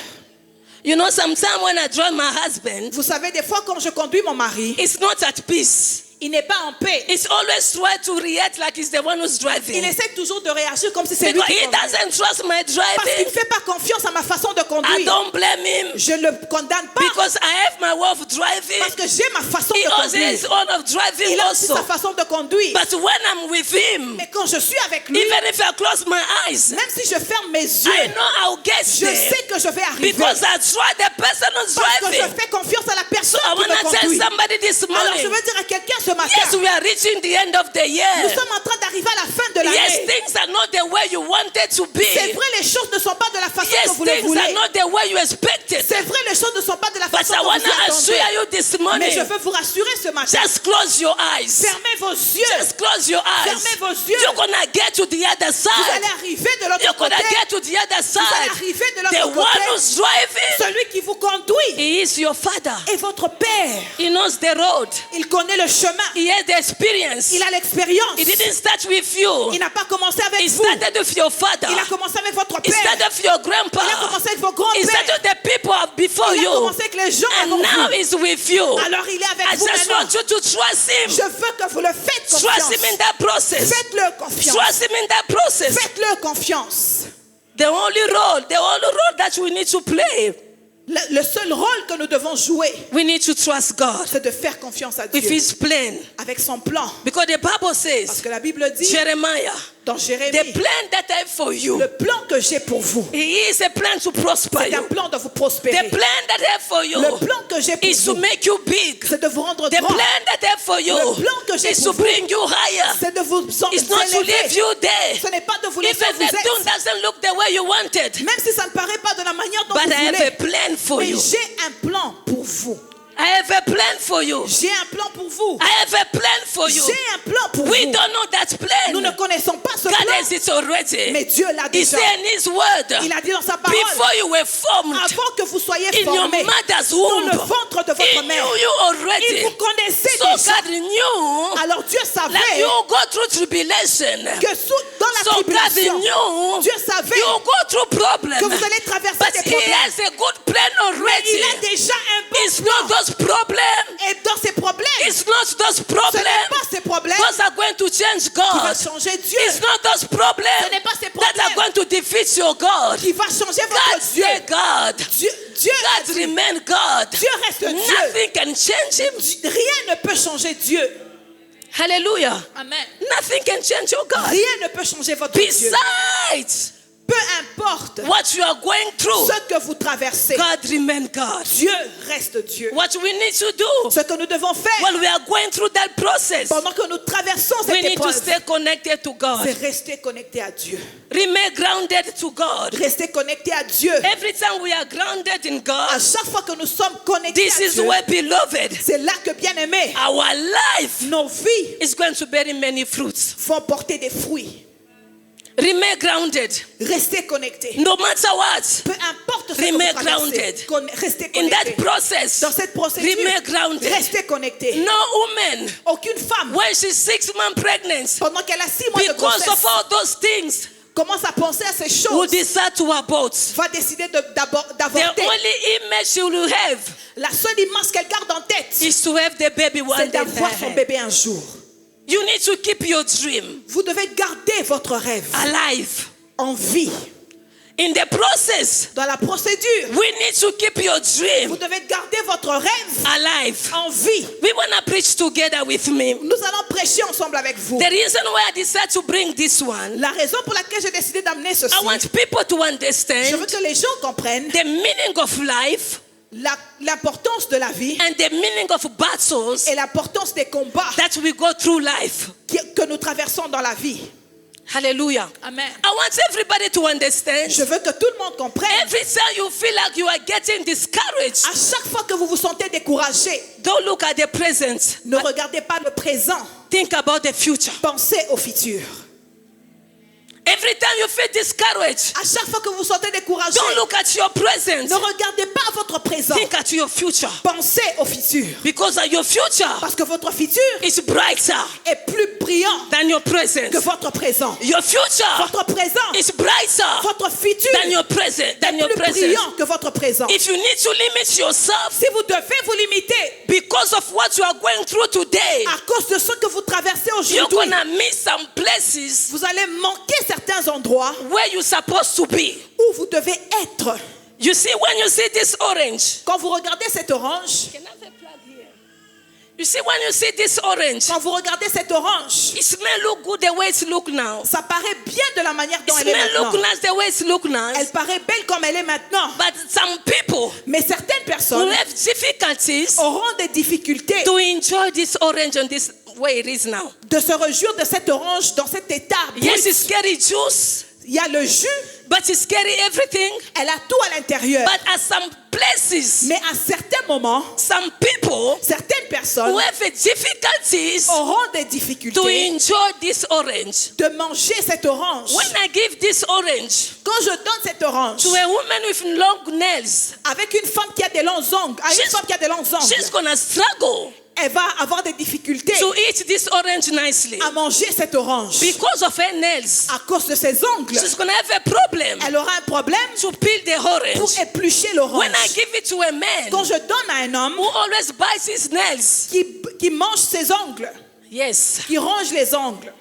You know, sometimes when I drive my husband, Vous savez, des fois, quand je conduis mon mari, it's not at peace. il n'est pas en paix. It's always try to react like he's the one who's Il driving. essaie toujours de réagir comme si c'est lui Because qui he conduit. doesn't trust my Parce qu'il ne driving. fait pas confiance à ma façon de I conduire. don't blame him Je ne le condamne pas because I have my way of parce driving. que j'ai ma façon He de also has his conduire. own of driving Il a aussi also. sa façon de conduire. But when I'm with him, Mais quand je suis avec lui, even if I close my eyes, même si je ferme mes I yeux, know I'll get je there sais que je vais arriver. because I trust the person who's Parce que je driving. fais confiance à la personne I qui want me to tell conduit. somebody this Alors je morning, veux dire à quelqu'un ce matin, yes, we are reaching the end of the nous year. sommes en train d'arriver à la fin de Yes, l'année. things are not the way you wanted to be. C'est vrai, les choses ne sont pas de la façon Yes, que vous le things are voulez. not the way you expected. C'est vrai, les choses ne sont pas de la But façon I que want vous to y assure attendez. you this Mais morning, je veux vous rassurer ce matin. just close your eyes. Fermez vos yeux. Just close your eyes. Fermez vos yeux. You're gonna get to the other Vous side. allez arriver de l'autre You're gonna côté. get to the other Vous allez side. arriver de The l'autre one côté. who's driving, Celui qui vous conduit he is your father. est votre Père. He knows the road. Il connaît le chemin. He has the experience. Il a l'expérience. He didn't start with you. Il n'a pas commencé avec He vous. started with your father. Il a commencé avec votre He Père. started with your grandpa. Il a commencé avec vos He grands-pères. started with the people before Il a you. commencé avec les gens And avant now vous. he's with you. Alors il est avec I vous just maintenant. want you to trust him. Je veux que vous le faites Trust confiance. him in that process. Faites-le confiance. Trust him in that process. Faites-le confiance. The only role that we need to play, Le seul rôle que nous devons jouer, we need to trust God c'est de faire confiance à with Dieu his plan. avec son plan. Because the Bible Parce says, que la Bible dit Jeremiah, dans the Jérémie, plan that I have for you, le plan que j'ai pour vous, he is a plan to prosper c'est un you. plan de vous The prospérer. plan that I have for you Le plan que j'ai pour is to vous, make you big. c'est de vous rendre The grand. plan that I have for you Le plan que j'ai is pour to vous, bring you higher. C'est de vous It's not to leave élever. you there. Ce n'est pas de vous laisser Even où the vous êtes. tune doesn't look the way you wanted. Même si ça ne paraît pas de la manière dont But vous I have a voulez. plan for Mais you. j'ai un plan pour vous. I have a plan for you. J'ai un plan pour vous. I have a plan for you. J'ai un plan pour We vous. don't know that Nous ne plan. connaissons pas ce God plan, has it already. mais Dieu l'a He déjà. said in His word, Il a dit dans sa parole, before you were formed avant que vous soyez in your formés mother's dans womb, le ventre de He votre knew mère, you il already. vous connaissait So déjà. God knew Alors Dieu that savait you go through tribulation. que dans la So God tribulation, knew Dieu savait you go through problems. que vous allez traverser But des He problèmes. has a good plan Mais il already. a déjà un bon It's not plan. those problems. Et dans ces problèmes, It's not those ce n'est problems. pas ces problèmes Those are going to change qui va God. changer Dieu. It's not those Ce problems n'est pas ces that are problèmes going to defeat your God. qui va changer God votre Dieu. stay God. Dieu God remain God. Dieu reste Dieu. Nothing can change Him. Rien ne peut changer Dieu. Hallelujah. Amen. Nothing can change your God. Rien ne peut changer votre Dieu. Besides Peu importe what you are going through, ce que vous traversez, God remain God. Dieu reste Dieu. What we need to do Ce que nous devons faire while we are going through that process, pendant que nous traversons we cette need to épreuve, stay connected to God. c'est rester connecté à Dieu. Remain grounded to God. Rester connecté à Dieu. Every time we are grounded in À God, chaque fois que nous sommes connectés this à is Dieu, where, beloved, c'est là que, bien aimé, our life nos vies is going to bear many fruits. vont porter des fruits. Remain grounded. Restez connectés. No matter what, Peu importe ce que Remain vous traversez, grounded. restez in that connectés. process, Dans cette procédure, remain grounded. restez connectés. No woman, Aucune femme, when she's 6 months pregnant, pendant qu'elle a 6 mois de because of grossesse, all those things, commence à penser à ces will choses, decide to abort. va décider The d'avorter. only image she will have La seule image qu'elle garde en tête, is to have the baby one c'est day. d'avoir son bébé un jour. You need to keep your dream Vous devez garder votre rêve alive. en vie. In the process, Dans la procédure, we need to keep your vous dream devez garder votre rêve alive. en vie. We want to preach together with me. Nous allons prêcher ensemble avec vous. The reason why I decided to bring this one, La raison pour laquelle j'ai décidé d'amener ceci, I want people to je veux understand que les gens comprennent the meaning of life l'importance de la vie and the meaning of battles et l'importance des combats that we go through life. que nous traversons dans la vie. Hallelujah. Amen. I want everybody to understand. Je veux que tout le monde comprenne. Every time you feel like you are getting discouraged, À chaque fois que vous vous sentez découragé, don't look at the present. ne regardez pas le présent, Think about the future. pensez au futur. Every time you feel discouraged, À chaque fois que vous vous sentez découragé, don't look at your present. ne regardez pas votre présent, Think at your future. pensez au futur. Because your future Parce que votre futur is brighter est plus brillant than your present. que votre présent. Your future Votre présent, is brighter votre futur than your present. Than est your plus present. brillant que votre présent. If you need to limit yourself Si vous devez vous limiter because of what you are going through today, à cause de ce que vous traversez you're aujourd'hui, gonna miss some places vous allez manquer certains endroits where you're supposed to be. où vous devez être. You see, when you see this orange, Quand vous regardez cette orange, can I have a plug here? You see, when you see this orange, quand vous regardez cette orange, it may look good the way it look now. ça paraît bien de la manière dont It elle est may look maintenant. nice the way it look Elle nice. paraît belle comme elle est maintenant. But some people Mais certaines who personnes have difficulties auront des difficultés to enjoy this orange on this way it is now. de se réjouir de cette orange dans cet état brut. Yes, it's carry juice, Il y a le jus, but it's carry everything. elle a tout à l'intérieur. But at some places, Mais à certains moments, some people certaines personnes who have difficulties auront des to difficultés enjoy this orange. de manger cette orange. When I give this orange Quand je donne cette orange to a woman with long nails, avec une femme qui a des longs ongles, à une She's- femme qui a des longs ongles, she's gonna struggle elle va avoir des difficultés to eat this orange nicely à manger cette orange. because of her nails. À cause de ses ongles, She's gonna have a problem elle aura un problème to peel the pour orange. éplucher When l'orange. I give it to a man Quand je donne à un homme who always bites his nails, qui mange ses ongles, yes, qui ronge les ongles,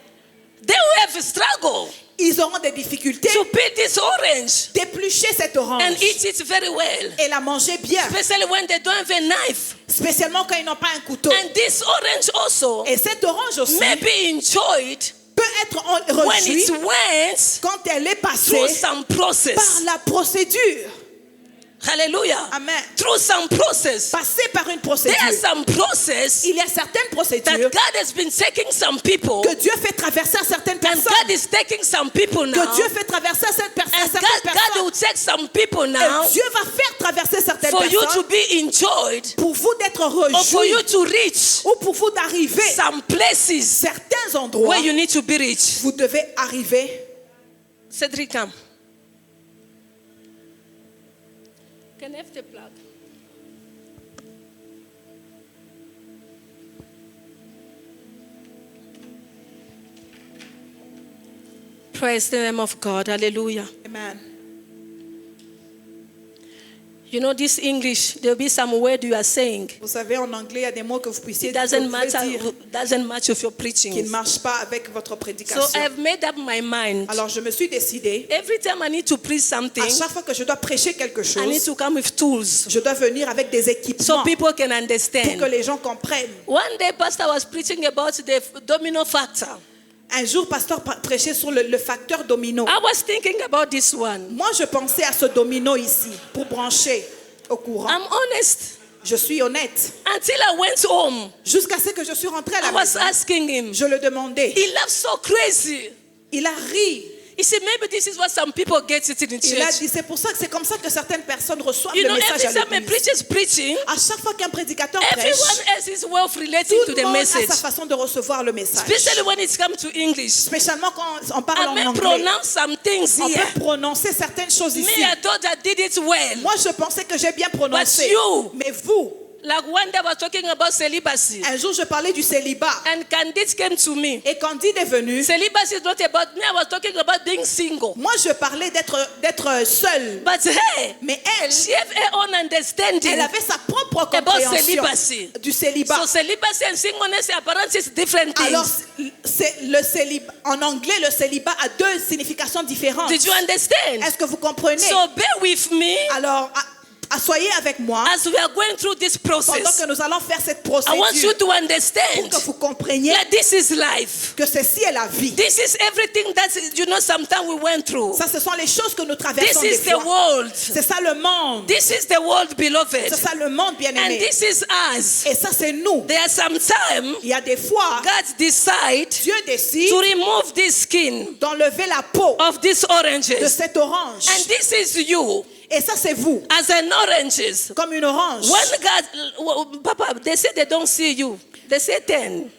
they will have a struggle ils auront des difficultés to peel this orange d'éplucher cette orange and eat it very well, et la manger bien, especially when they don't have a knife. spécialement quand ils n'ont pas un couteau. And this orange also Et cette orange aussi may be enjoyed peut être when reçue it went quand elle est through passée some par process. la procédure. Hallelujah. Amen. Through some process. Passer par une There are procédure. some process Il y a certaines that procédures God has been taking some people, que Dieu fait traverser à certaines and personnes. God is taking some people now, Que Dieu fait traverser à certaines and personnes. God will take some people now Et Dieu va faire traverser certaines for you to personnes be enjoyed pour vous d'être or for you rejoui to reach ou pour vous d'arriver some places certains endroits, where you need to be reached. vous devez arriver. Cedric, come. Can I have the plug? Praise the name of God. Hallelujah. Amen. You know, this English, there'll be some word you are saying. Vous savez, en anglais, il y a des mots que vous puissiez It que doesn't vous pouvez dire doesn't match with your qui preaching. ne marchent pas avec votre So prédication. I've made up my mind. Alors, je me suis décidée, Every time I need to preach something, à chaque fois que je dois prêcher quelque I need chose, to come with tools je dois venir avec des so équipements people can pour que understand. les gens comprennent. One day, Pastor was preaching about the domino factor. Un jour, pasteur prêchait sur le facteur domino. I was thinking about this one. Moi, je pensais à ce domino ici pour brancher au courant. I'm honest. Je suis honnête. Until I went home, Jusqu'à ce que je suis rentrée à I la was maison, asking him. je le demandais. He laughed so crazy. Il a ri. He said, maybe this is what some people get it in Il a church. dit, c'est pour ça que c'est comme ça que certaines personnes reçoivent You le know, message every à time a l'église. preacher is preaching, À chaque fois qu'un prédicateur prêche, everyone else is well relating tout to le the monde a message. sa façon de recevoir le message. Especially when it comes to English. Spécialement quand on parle I en may anglais. pronounce some things On here. peut prononcer certaines choses Me, ici. I thought I did it well. Moi, je pensais que j'ai bien prononcé. But you- Mais vous, Like one day I was talking about celibacy. un jour, je parlais du célibat. And Candide came to me. Et Candide est venu. Celibacy is not about me. I was talking about being single. Moi, je parlais d'être seule. But hey, Mais elle, she have her own understanding. elle avait sa propre About compréhension celibacy. du célibat. So celibacy and singleness apparently is different Alors, things. c'est le célibat. En anglais, le célibat a deux significations différentes. Did you understand? Est-ce que vous comprenez? So bear with me Alors, soyez avec moi as we are going through this pendant process. que nous allons faire cette I want you procédure to pour understand que vous compreniez that this is life. que ceci est la vie. This is everything that you know sometimes we went through. Ça, ce sont les choses que nous This traversons des is the fois. world. C'est ça le monde. This is the world, beloved. C'est ça le monde, And bien-aimé. this is us. Et ça, c'est nous. There are some time Il y a des fois, God decide Dieu décide to remove this skin d'enlever la peau of these de oranges. cette orange. And this is you Et ça, c'est vous, as an oranges. comme une orange. When God, Papa, they say they don't see you. They say 10.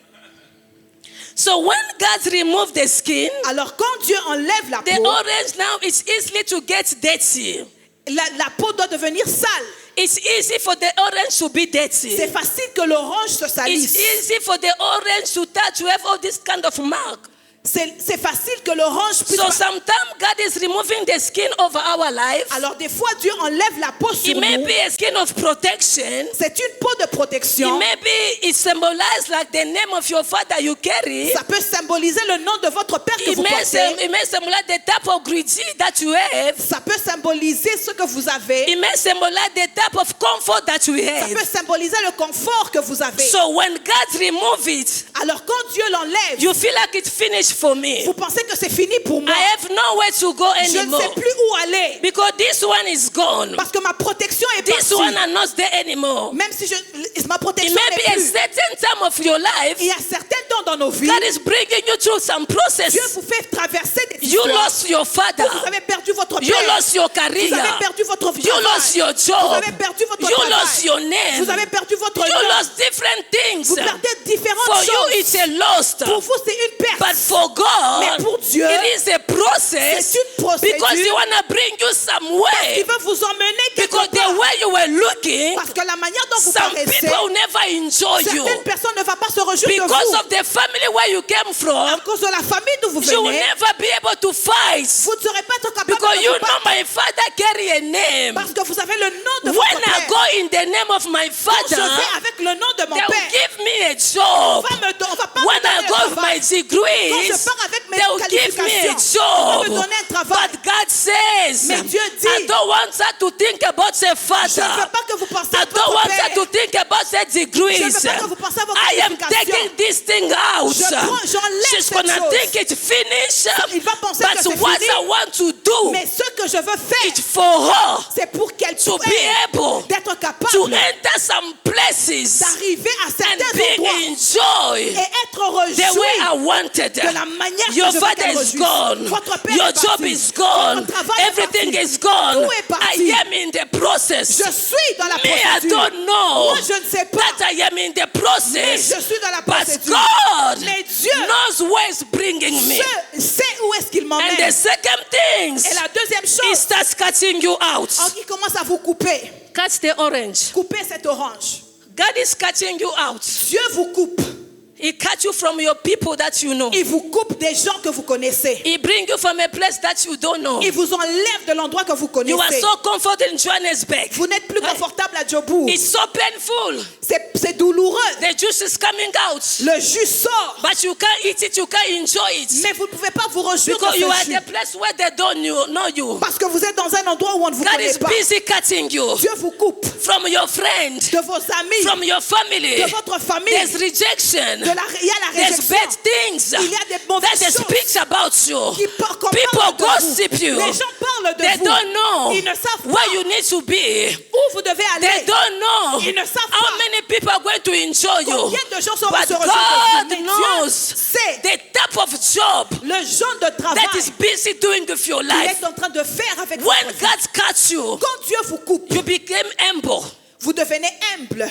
So when God removed the skin, Alors, quand Dieu enlève la the peau, orange now is easily to get dirty. la peau doit devenir sale. It's easy for the orange to be dirty. C'est facile que l'orange se It's salisse. easy for the orange to touch, to have all this kind of mark. C'est facile que l'orange puisse... So sometimes God is removing the skin over our life. Alors, des fois, Dieu enlève la peau sur It may nous. be a skin of protection. C'est une peau de It protection. may be, it symbolizes like the name of your father you carry. Ça peut symboliser le nom de votre père que It vous may, portez. it may symbolize the type of greeting that you have. Ça peut symboliser ce que vous avez. It may symbolize the type of comfort that you Ça peut have. symboliser le confort que vous avez. So when God removes it, Alors, quand Dieu l'enlève, you feel like it's finished for me. vous pensez que c'est fini pour moi. I have nowhere to go Je ne anymore. sais plus où aller. Because this one is gone. Parce que ma protection est This partie. one are not there anymore. Même si ma It protection may be n'est a plus. certain time of your life Il y a certains temps dans nos vies, God is bringing you through some process. Dieu vous fait traverser des You histoires. lost your father. Vous avez perdu votre You père. lost your Vous career. avez perdu votre You travail. lost your Vous job. avez perdu votre You travail. lost your name. Vous avez perdu votre You nom. lost different things. Vous perdez différentes For you, choses. it's a loss. Pour vous, c'est une perte. But for God, Mais pour Dieu, it is a process. c'est une procédure. Because He want to bring you Il somewhere. veut vous emmener quelque Because the part. way you were looking, Parce que la manière dont vous some paraissez, people never enjoy you. certaines personnes ne vont pas se réjouir de Because vous. of the family where you came À from, cause de la famille d'où vous you will venez, never be able to fight. vous ne serez pas capable Because de you vous know battre. my father carry a name. Parce que vous avez le nom de When votre I père. go in the name of my Quand je father, vais avec le nom de mon they will père, give me a on job. va pas When me donner I un go with travail. my degrees, Quand je pars avec mes they will give me a qualifications, on va job. me donner un travail. But God says, Mais Dieu dit, I don't want her to think about her Je ne father. veux pas que vous pensiez I à don't votre want her père. to think about her degrees. Je ne veux pas que vous pensiez à vos I am qualifications. taking this thing out. J'enlève She's cette gonna chose. think it's finished. Il va penser que But c'est what fini. I want to do Mais ce que je veux faire, is for her c'est pour qu'elle to be puisse able d'être to capable enter some places d'arriver à and certains being endroits enjoy et être the way I rejoui wanted. de la manière Your que je veux father qu'elle is rejoue. gone. Votre père Your est job parti. is gone. Votre travail est Everything parti. is gone. Tout est parti. I am in the process. Je suis dans la Me, I procédure. don't know. Moi, je ne sais pas. that I am in the Mais process. je suis dans la But procédure. God Mais Dieu knows where it's bringing me. sait où est-ce qu'il And m'emmène. the second thing, Et la deuxième He chose, starts cutting you out. il commence à vous couper. Cut the orange. Coupez cette orange. God is cutting you out. Dieu vous coupe. He cut you from your people that you know. Il vous coupe des gens que vous connaissez. He brings you from a place that you don't know. Il vous enlève de l'endroit que vous You are connaissez. so comfortable in Johannesburg. Vous n'êtes plus confortable à Djobourg. It's so painful. C'est douloureux. The juice is coming out. Le jus sort. But you can't eat it, you can't enjoy it. Mais vous ne pouvez pas vous réjouir de Because you are ce jus. the place where they don't know you. Parce que vous êtes dans un endroit où on ne vous God connaît is pas. busy cutting you Dieu vous coupe from your friend, de vos amis, from your family. de votre famille. There's rejection. Il y a la There's réjection. bad things Il y a des mauvaises that choses speaks about you. qui qu'on People parle de gossip vous. you. Les gens parlent de They vous. don't know Ils ne savent where pas you need to be. où vous devez They aller. don't know Ils ne savent how pas many people are going to enjoy you. combien de gens sont But se God réjouir de vous. Mais knows Dieu sait the type of job le genre de travail that is busy doing with your qu'il life. est en train de faire avec When votre vie. God cuts you, Quand Dieu vous coupe, you became humble. vous devenez humble.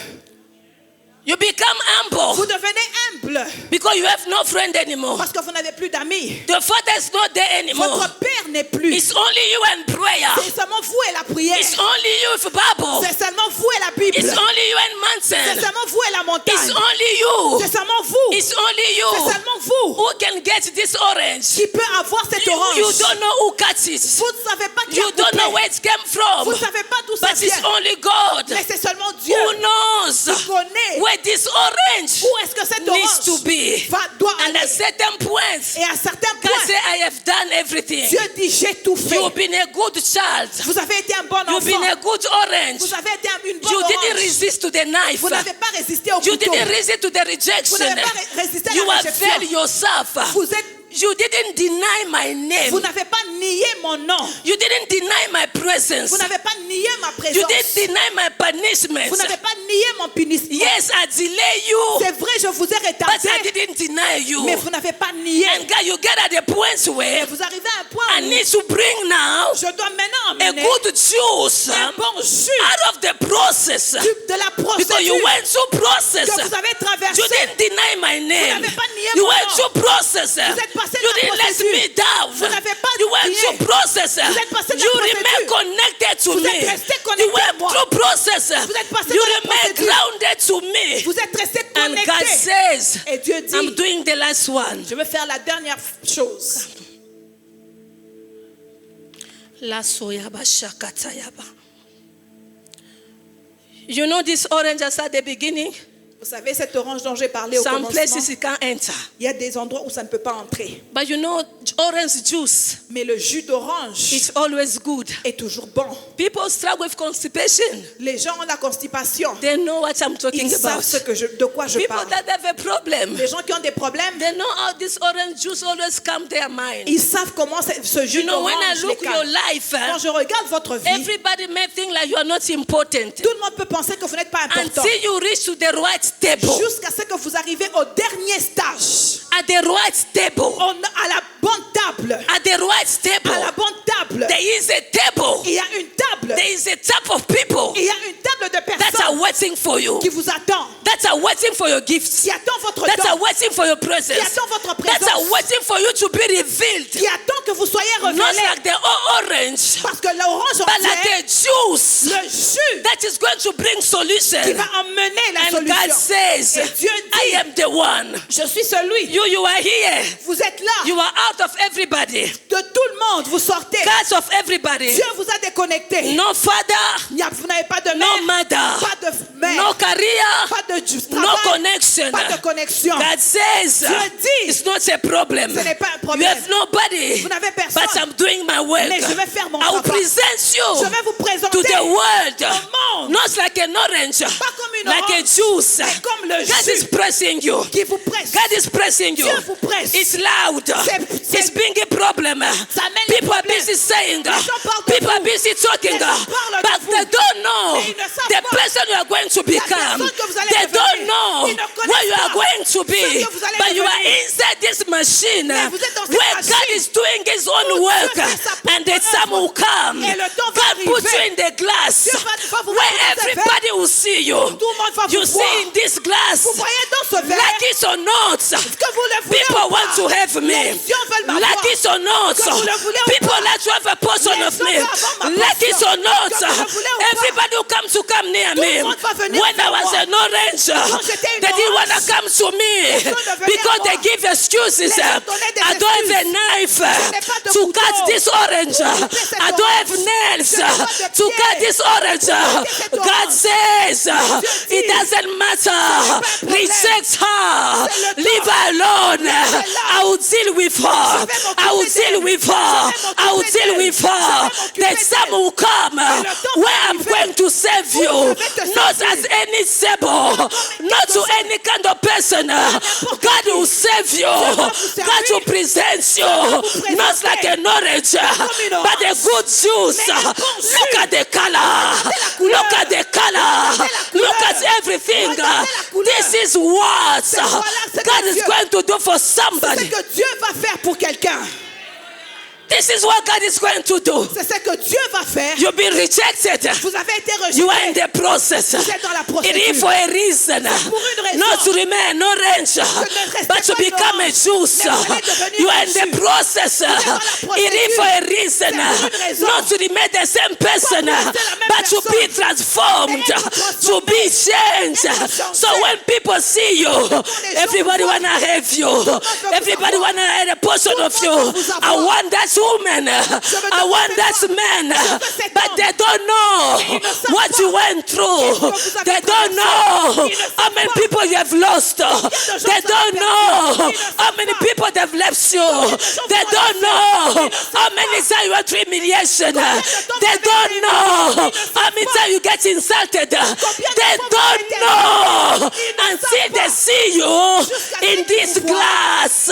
You become humble Vous devenez humble because you have no friend anymore. parce que vous n'avez plus d'amis. The Father is not there anymore. Votre Père n'est plus. It's only you and prayer. C'est seulement vous et la prière. It's only you with Bible. C'est seulement vous et la Bible. It's only you and C'est mountain. seulement vous et la It's montagne. only you. C'est seulement vous. It's only C'est you seulement vous who can get this orange. qui peut avoir cette orange. You don't know who cut it. Vous ne savez pas qui You a don't know coupé. where it came from. Vous ne savez pas d'où ça But it's vient. only God Mais c'est seulement Dieu who knows qui connaît where this orange où est-ce que cette needs to orange be. doit And aller. at certain points, Et à certains God say, points, I have done everything. Dieu dit j'ai tout fait. You've been a good child. Vous avez été un bon You've been a enfant. good orange. Vous avez été une bonne You didn't orange. resist to the knife. Vous n'avez pas résisté au You couteau. didn't resist to the rejection. Vous n'avez pas résisté à You la have failed réjection. yourself. Vous êtes You didn't deny my name. Vous n'avez pas nié mon nom. You didn't deny my presence. Vous n'avez pas nié ma You présence. didn't deny my punishment. Vous n'avez pas nié mon punissement. Yes, I delay you, C'est vrai, je vous ai but I retardé, didn't deny you. mais vous n'avez pas nié. And God, you get at the point Et where vous arrivez à un point I où need to bring now je dois maintenant a emmener good juice un bon jus out of the process. de la Because you procédure went through process. que vous avez You traversée. didn't deny my name. n'avez pas nié You mon went nom. through process. Vous êtes passé You de la didn't let procédure. me down. Vous n'avez pas You went nié. through process. Vous êtes passé de la You procédure. remain connected to Vous me. êtes resté You connecté à went moi. through process. Vous êtes passé You dans la remain procédure. grounded to me. Vous êtes resté And God connecté. says, Et Dieu dit, I'm doing the last one. je vais faire la dernière chose. La soyaba shakatayaba. You know this orange at the beginning? Vous savez, cette orange dont j'ai parlé au Some commencement, places it can't enter. il y a des endroits où ça ne peut pas entrer. But you know, orange juice, Mais le jus d'orange it's always good. est toujours bon. People struggle with constipation. Les gens ont la constipation. They know what I'm talking Ils savent about. de quoi je People parle. that have a problem, Les gens qui ont des problèmes, they know how this orange juice always come their mind. ils savent comment ce jus You know, when I d'orange les look your calme. life, Quand je regarde votre vie, everybody may think like you are not important tout le monde peut penser que vous n'êtes pas important. until you reach to the right table. Jusqu'à ce que vous arrivez au dernier stage. At the right table. À la bonne table. At the right table. À la bonne table. There is a table. Il y a une table. There is a type of people Il y a une table de that are personnes waiting for you. qui vous attend. That are waiting for your gifts. Qui attend votre That are don. waiting for your Qui presence. attend votre That présence. are waiting for you to be revealed. Qui attend que vous soyez Not révélés. like the orange, Parce que l'orange but like entière, the juice le jus that is going to bring qui solution. va emmener la And God solution. says, Et Dieu I dit, am the one. je suis celui. You are here. Vous êtes là. You are out of everybody. De tout le monde, vous sortez. Cast of everybody. Dieu vous a déconnecté. No father, Vous n'avez pas de no mère, mother, pas de mère, no career, pas de no travail, connection. pas de connexion. God says, Dieu dit, it's not a problem. ce n'est pas un You problème. have nobody, Vous n'avez personne. but I'm doing my work. Mais je vais faire mon I will travail. present you Je vais vous to présenter the world, au monde. not like an orange, Pas comme une like a orange, juice. mais comme le God is jus pressing you. qui vous presse. God is pressing you. Dieu vous presse. It's loud. C'est- It's being a problem. Ça amène les People are problèmes. busy saying, gens parlent de people are vous. busy talking, Les gens parlent de but vous. they don't know Mais ils ne savent the pas person you are going to become. personne que vous allez They devenir. don't know know Ils ne connaissent where you are pas going to be, ce que vous allez but you are devenir. inside this machine Mais vous êtes dans cette where machine God is doing His own où Dieu work, fait sa propre and the time œuvre. will come. Et le temps va God put you arriver. in the glass Dieu va vous where mettre dans un everybody will see you. Tout le monde va You vous see voir. in this glass, Vous voyez dans ce verre, like it or not, que vous le voulez people ou pas, want to have me. les gens veulent m'avoir. Like it or not, Que vous le voulez ou people pas, like to have a portion les of gens me. veulent avoir ma Like it portion. or not, Que vous le voulez ou pas, everybody who comes to come near tout me. le monde va venir When I vers was moi. an orange, Quand j'étais une they didn't want to orange, come to me les gens ne venaient because à they moi. give excuses. Les gens donnaient des I don't have a excuses. knife n'ai pas de to couteau cut this orange. pour couper cette I don't have orange. nails Je n'ai pas de to pieds cut this orange. couper cette God orange. says Dieu it dit, doesn't matter. problème. Reject her. C'est le Leave temps. her alone. Laissez-la. I will deal with her. m'occuper I will deal d'elle. with her. Je vais I will m'occuper deal d'elle. with Je vais her. m'occuper The time d'elle. will come le temps where va I'm arriver. going to save Où you, je vais te not servir. as any sable, not to any kind of person. God will save you. servir. God will present you, vous not présenter. like an orange, une but a good juice. Mais un bon Look jus. at the color. couleur. Look at the color. Regardez la Look at couleur. everything. Regardez la couleur. This is what voilà ce que God is Dieu- going to do for C'est somebody. ce que Dieu va faire pour quelqu'un. This is what God is going to do. C'est ce que Dieu va faire. You've been rejected. Vous avez été You are in rejeté. the process. Vous êtes dans la It procédure. is for a reason. pour une raison. Not to remain no range, restez but to pas become a orange. juice. Mais vous allez devenir You are un in the jus. process. dans la It is procédure. for a reason. C'est pour une raison. Not to remain the same person, rester la même but to be personne. transformed, Mais être to be changed. Être changé. So when people see you, les gens everybody vous voient, wanna have you. veut vous Everybody avoir. wanna have a portion of le you. monde veut vous I avoir. want that woman. I want that man, cet but homme. they don't know ils ne savent what pas. you went through. vous avez They don't traversé. know Ils ne savent how many pas. people you have lost. They gens don't sont know perdus. Ils ne how savent many pas. people they've left you. gens They vous don't ont know laissé. Ils ne savent how pas. many times you went through humiliation. de temps They vous avez don't été know humilié. Ils ne how savent many pas. times you get insulted. They fois vous don't avez été know Ils ne until savent they pas. see you Jusqu'à in ce qu'ils this vous voient. glass.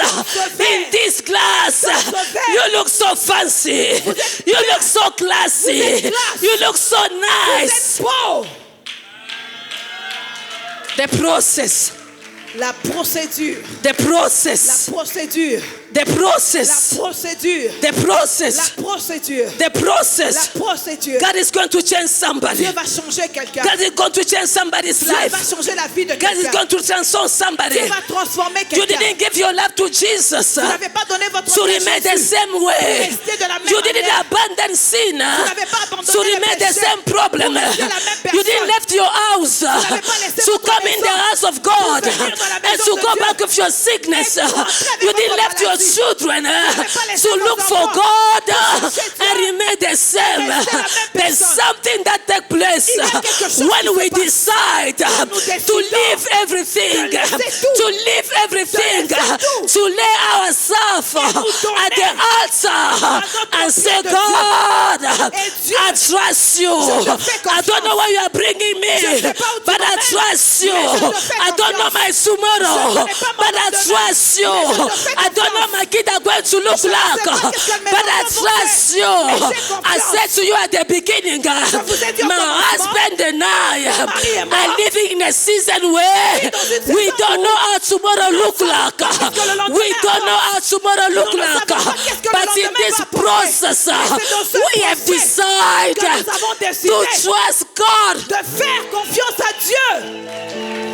In this glass, verre. you look so fancy. You look so classy. êtes classe. You look so Vous nice. êtes beau. The process. La procédure. The process. La procédure. The La process. procédure. The La process. procédure. The La process. procédure. God is going to change somebody. Dieu va changer quelqu'un. God is going to change somebody's Dieu va life. changer la vie de God is quelqu'un. going to transform somebody. Dieu va transformer You quelqu'un. didn't give your life to Jesus Vous n'avez pas donné votre to vie à remain the Jésus. same way. Restez de la même You didn't manière. abandon sin n'avez pas abandonné to le remain the péché same problem. pour rester la même You didn't personne. left your house n'avez pas laissé to votre come in the maison house of God pour venir dans la and maison to de go Dieu. back with your sickness. Et pour rentrer avec You didn't votre left your maladie. children pas laissé to vos look for enfants God pour chercher Dieu. and remain the same. Rester la même There's personne. something that takes place Il y a quelque chose when qui we se passe. decide nous to décidons leave everything, de laisser tout. to leave everything, De laisser tout. to lay ourselves nous at the donner altar notre and pied say, de Dieu. God, Et Dieu, I trust you. je te fais I don't know where you are bringing me, Je sais pas où tu but I m'emmènes, trust you. mais je te fais I don't know confiance. my tomorrow, Je connais pas mon but I lendemain, trust you. mais je te fais I don't know confiance. my kids are going to look Je ne sais like, pas qu'est-ce que mes but I enfants vont trust faire, you. mais j'ai I confiance. said to you at the beginning, vous ai dit au my commencement, husband and I mari et moi, are living in a season where dans une we saison don't où know how tomorrow look like. qu'est-ce que le lendemain We don't know apporte. how tomorrow look Nous ne like. savons pas qu'est-ce que le But in lendemain this va apporter. process, Mais c'est dans ce we have process decided que nous avons décidé to trust God. de faire confiance à Dieu.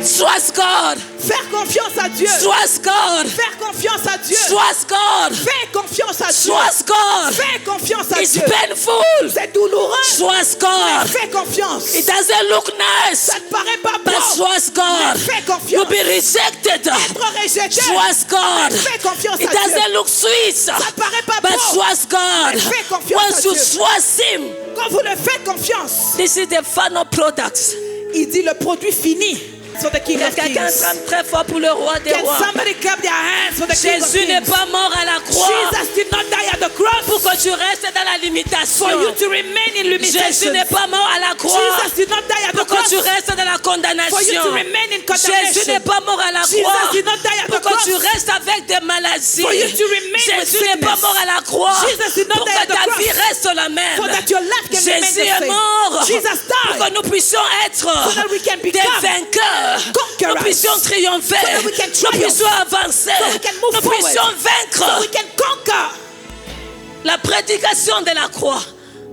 Trust God. Faire confiance à Dieu. Trust God. Faire confiance à Dieu. Trust God. Fais confiance à Dieu. Trust God. Fais confiance à It's Dieu. painful. C'est douloureux. Trust God. Fais confiance. It doesn't look nice, Ça ne paraît pas but bon. trust God. Mais fais You'll confiance. be rejected. Être rejeté. Trust God. Fais confiance It à Dieu. doesn't look sweet, Ça ne paraît pas but bon. trust God. Mais fais confiance à Once you Dieu. trust Him, Quand vous le faites confiance, this is the final product. il dit le produit fini. For the King of Quelqu'un Kings. tremble très fort pour le roi des Can rois. somebody clap their hands for the King of Jésus n'est Kings? pas mort à la croix Jesus did not die at the cross pour que tu restes dans la limitation. for you to remain in Jésus limitation. n'est pas mort à la croix Jesus did not die at the pour que cross tu restes dans la for you condamnation. to remain in Jésus condemnation. n'est pas mort à la Jesus croix did not die at pour the que tu cross restes avec des maladies. for you to remain with Jésus n'est pas sickness. mort à la croix Jesus did not pour die que at the ta cross vie reste la même. so that your life can remain Jésus the est same. mort Jesus pour died que nous puissions être so that we can des become vainqueurs conquer nous us. puissions triompher, So that we can nous triumph. puissions avancer, So we can move nous forward. puissions So vaincre. we can conquer. La prédication de la croix,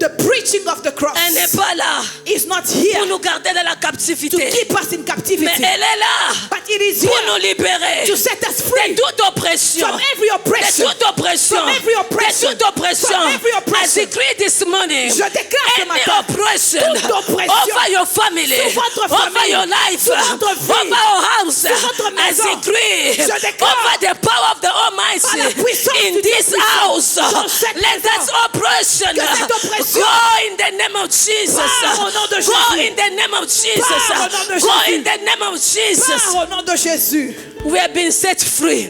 The preaching of the cross elle n'est pas là is not pour here nous garder dans la to captivité, keep us in mais captivity, elle est là but it is pour here nous libérer to set us de free toute oppression, from every de oppression. toute oppression, From every oppression. de toute oppression. From every oppression. As decreed this morning, Je déclare ce any matin, oppression toute oppression over your family, sur votre over famille, your life, sur votre vie, over your house, sur votre as maison. decreed Je déclare over the power of the par Almighty la puissance in du Dieu this puissant, house. dans cette Let that maison. oppression Que cette oppression go in the name of Jesus. part au nom de Go Jésus. in the name of Jesus. Part au nom de Go Jésus. in the name of Jesus. Par au nom de Jésus, We have been set free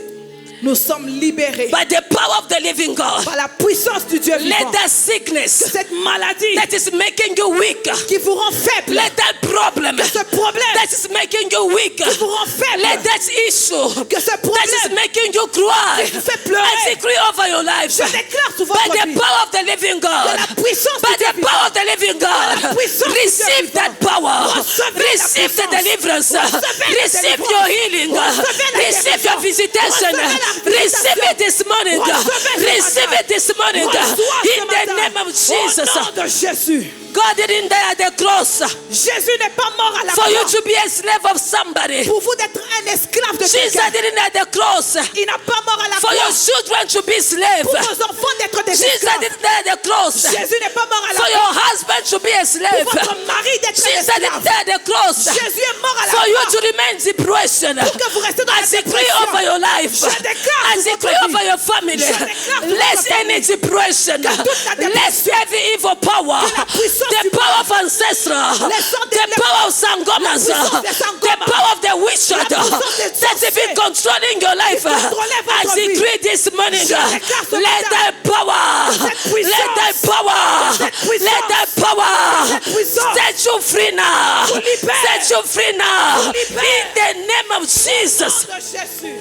nous sommes libérés by the power of the living God. par la puissance du Dieu Let vivant. that sickness Cette maladie that is making you weak, qui vous rend faible, let that problem que ce problème that is making you weak, qui vous rend faible, let that issue que ce that is problème making you cry, qui vous fait pleurer, I decree over your life je déclare sur by votre the vie, power of the living God, de la puissance by du Dieu the power of the living God, la puissance du Dieu receive vivant. that power, Recevez la receive the puissance. deliverance, Recevez la receive délivrance. your healing, Recevez la receive your guérison. visitation, Recevez la receive visitation. it this morning, Recevez ce receive matin. it this morning, Reçois ce in the matin. name of Jesus. Au nom de Jésus. God didn't die at the cross Jésus n'est pas mort à la for you croix to be a slave of somebody. pour vous d'être un esclave de Jesus quelqu'un. didn't die at the cross Il n'a pas mort à la for croix your children to be slaves. pour vos enfants d'être des Jesus esclaves. didn't die at the cross Jésus n'est pas mort à la for croix your husband to be a slave. pour votre mari d'être un Jesus didn't esclave. die at the cross Jésus est mort à la for you croix to remain in depression. pour que vous restez dans I la decree dépression. over your life. Je déclare I sur decree votre over vie. your family. Je déclare sur Less votre any famille. depression. toute la Less dépression. every evil power. Que la puissance The du power mal. of ancestral. L'essence des The power of Sangomas. La puissance des The Sangomas. power of the witch La puissance des that's even sorciers. controlling your life. contrôlait votre I vie. decree this morning. Je déclare ce Let matin. that power. Cette puissance. Let that power. Cette puissance. Let that power. Cette puissance. Set you free now. Vous libère. Set you free now. Vous libère. In the name of Jesus. Au nom de Jésus.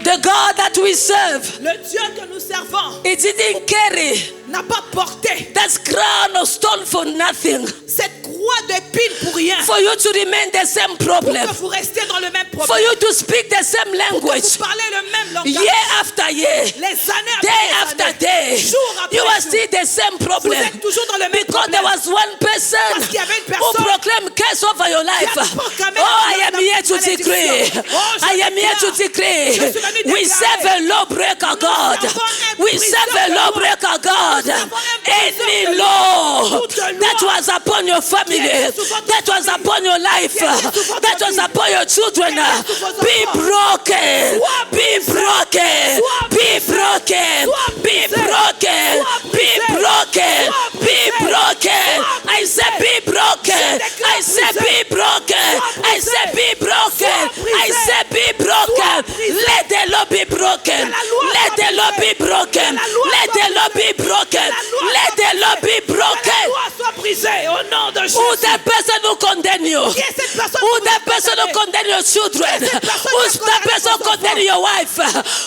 The God that we serve, Le Dieu que nous servons it didn't carry n'a pas porté that crown of stone for nothing. cette croix d'épines pour rien. For you to remain the same Pour problem. que vous restiez dans le même For problème. you to speak the same language. Vous parlez le même langage. Year after year. Les années Day après after les day. années. Jour après You are jour. still the same Vous problem. êtes toujours dans le même Because there problème. was one person Parce qu'il y avait une who personne proclaimed curse over your life. qui a proclamé Oh, I la am here to malédiction. decree. Oh, je I am here to déclare. decree. Je suis venu We déclarer. serve a lawbreaker God. servons un We briseur serve a de loi. lawbreaker God. Nous servons un briseur Any de law Toute loi that was upon your family, qui était sous votre that was famille, upon your life, qui était sous votre that was vie, upon your children, qui était sous vos be enfants. broken. Sois Be brisé. broken. Sois Be brisé. broken. Sois Be brisé. broken. Sois Be brisé. broken. Sois Be brisé. broken. Sois I say brisé. be broken. Je déclare I say brisé. be broken. Sois I say brisé. be broken. Sois brisé. I say be broken. Sois brisé. Let the law be broken. Que la loi Let soit the law be brisée. broken. Que la loi Let soit the law brisée. be broken. Que la loi Let soit the law brisée. be Que la broken. loi soit brisée au nom de Jésus. Who the person who condemn you? Qui est cette personne Who qui vous the a person who condamné? condemn your children? Qui est cette personne Who's qui a the condamné person vos condemn enfants? your wife?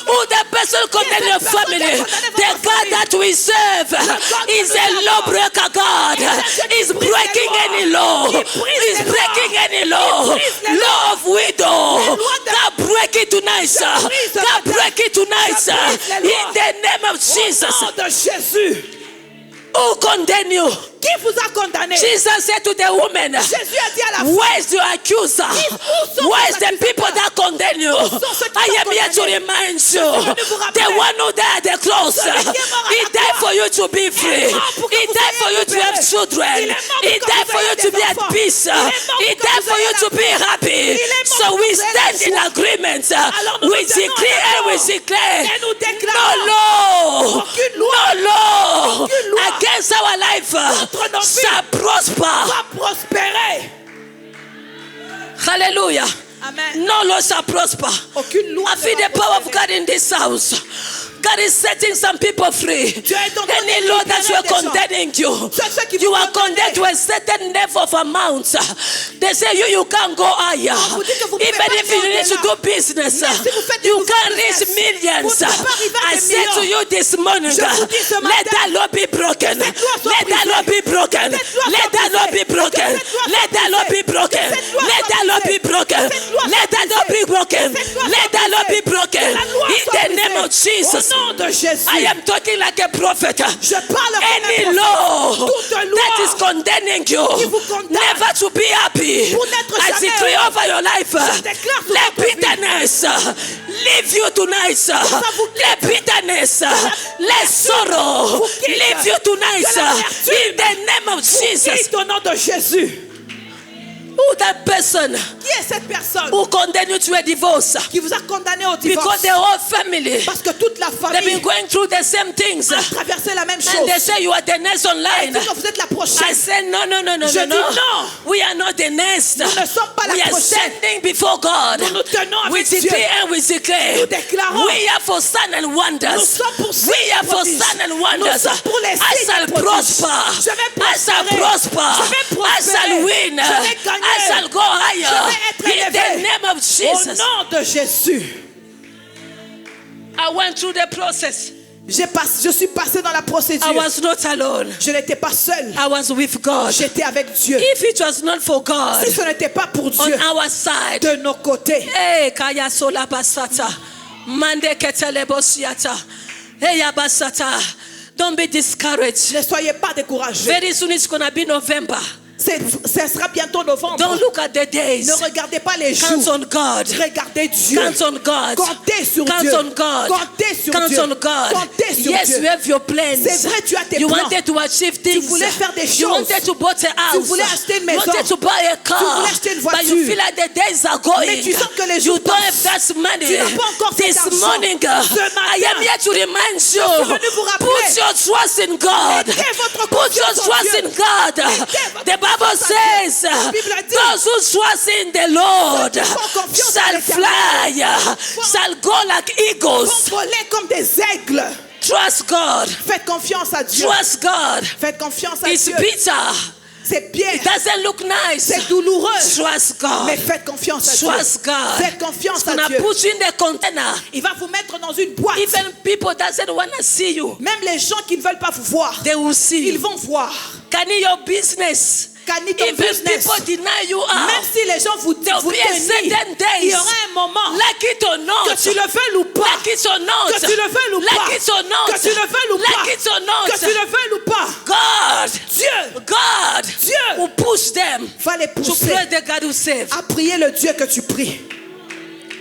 Who the person who condemn cette your personne qui a family? condamné The votre God famille? that we serve God is que a nous lawbreaker God. qui He's brise breaking les lois. any law. Qui brise He's les breaking lois. any law. Qui brise les Law lois. of widow. Les lois de- God break it tonight. Je brise ce God matin. break it tonight. Je brise les lois. In the name of Jesus. Au nom de Jésus. Who condemn you? Qui vous a condamné? Jesus said to the woman, Jésus a dit à la femme, where's your accuser? sont Where's vos the people that condemn you? sont ceux qui I t'ont am here to condamné. remind suis you, venu vous rappeler. the one who died at the cross, Celui qui est mort à he la died croix. for you to be free. mort pour que He vous died for soyez you to have libérés. children. Il est mort He pour que died vous for you ayez to des be at enfants. peace. Il est mort He pour que died vous for you ayez to la be paix. happy. Il est mort So pour we que vous ayez la stand in joie. agreement. Alors nous We nous tenons declare and we d'accord. declare Et nous no déclarons law, aucune loi, no law aucune loi against our life contre nos vies shall prosper. va prospérer. Hallelujah. Amen. No law shall prosper. Aucune loi I ne feel va the power of prospérer. God in this house. God is setting some people free. Dieu est en train de Any law that libérer you are des gens. condemning you, Ceux qui you vous are condemned condamnez. to a certain level of amount. They say you can't go higher. vous dit que vous pouvez Even pas if you aller need to au-delà. do business, Même si vous faites you du can't business, reach millions. vous ne pouvez pas arriver à I des say to millions. you this morning, Je vous dis ce let matin, that law be broken. cette loi soit Let that brisée. law be broken. Que cette loi Let soit that law brisée. be broken. Que cette loi Let soit that law be brisée. broken. Que cette Jésus. I am talking like a prophet. Je parle comme un Any prophète. law Toute loi that is condemning you, qui vous condamne never to be happy, pour n'être I jamais decree heureux. over your life. Je déclare sur Let votre vie. bitterness leave you tonight. vous Let bitterness, let sorrow vous quitte. leave you tonight. Que l'amertume In the name of Jesus. Quitte au nom de Jésus. Who that person Qui est cette personne who condemned you to a divorce? qui vous a condamné au divorce? Because the whole family, Parce que toute la they've famille been going through the same things. a traversé la même And chose. they say you are the next Et online. dit que vous êtes la I prochaine. said no. Je dis non. We are not the next. Nous ne sommes pas la We are prochaine. standing before God. Nous nous tenons We avec Dieu. decree and we declare. Nous déclarons. We are for signs and wonders. Nous sommes pour signes We are et for prodiges. signs and Nous wonders. sommes pour les I signes shall et prodiges. prosper. Je vais I shall prospérer. prosper. Je vais I prospérer. shall win. Je vais gagner. I shall go higher. Je vais être In the élevé. name of Au Jesus. nom de Jésus. I went through the process. Je suis passé dans la procédure. I was not alone. Je n'étais pas seul. I was with God. J'étais avec Dieu. If it was not for God Si ce n'était pas pour on Dieu our side, de nos côtés, hey, kaya sola basata, mande ketele bosiata, hey basata. Don't be discouraged. ne soyez pas découragés. Very soon it's gonna be November. Ce sera bientôt novembre. Don't look at the days. Ne regardez pas les Count jours. on God. Regardez Dieu. Count on God. Comptez sur Count Dieu. on God. Comptez sur Count Dieu. on God. Comptez sur Yes, Dieu. you have your plans. C'est vrai, tu as tes You plans. wanted to achieve things. voulais faire des You choses. wanted to buy a house. Tu voulais acheter une maison. You wanted to buy a car. Tu voulais acheter une But you voiture. feel like the days are going. Mais tu sens que les You jours don't have passent. that money. Tu n'as pas encore cet This argent. morning, Ce I am matin, here to remind suis you. venu vous rappeler. Put your trust in God. Mettez votre Put your confiance en trust Dieu. in God. Mettez votre The Bible confiance en Dieu. says, La Bible a dit, those who trust in the Lord Ceux qui font confiance shall en l'Éternel. fly, shall go like eagles. Volez comme des aigles. Trust God. Faites confiance à Dieu. Trust God. Faites confiance à It's Dieu. bitter. C'est bien. It doesn't look nice. C'est douloureux. Trust God. Mais faites confiance à Dieu. Trust God. Faites confiance It's à gonna Dieu. put you in the container. Il va vous mettre dans une boîte. Even people doesn't want to see you, Même les gens qui ne veulent pas vous voir, they will see ils you. vont voir. Can your business, Can it even business. people deny you out, Même si les gens vous there will be a dénient, certain il days, y aura un moment, like it or not, que tu le veuilles ou pas, like it or not, que tu le veuilles ou pas, like it or not, que tu le veuilles ou pas, like it or not, que tu le veuilles ou pas, God, God Dieu will push them va les to pousser pray the God who save. à prier le Dieu que tu pries.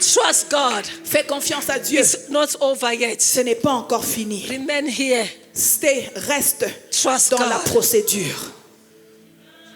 Trust God. Fais confiance à Dieu. It's not over yet. Ce n'est pas encore fini. Remain here. Reste Trust dans la God. procédure.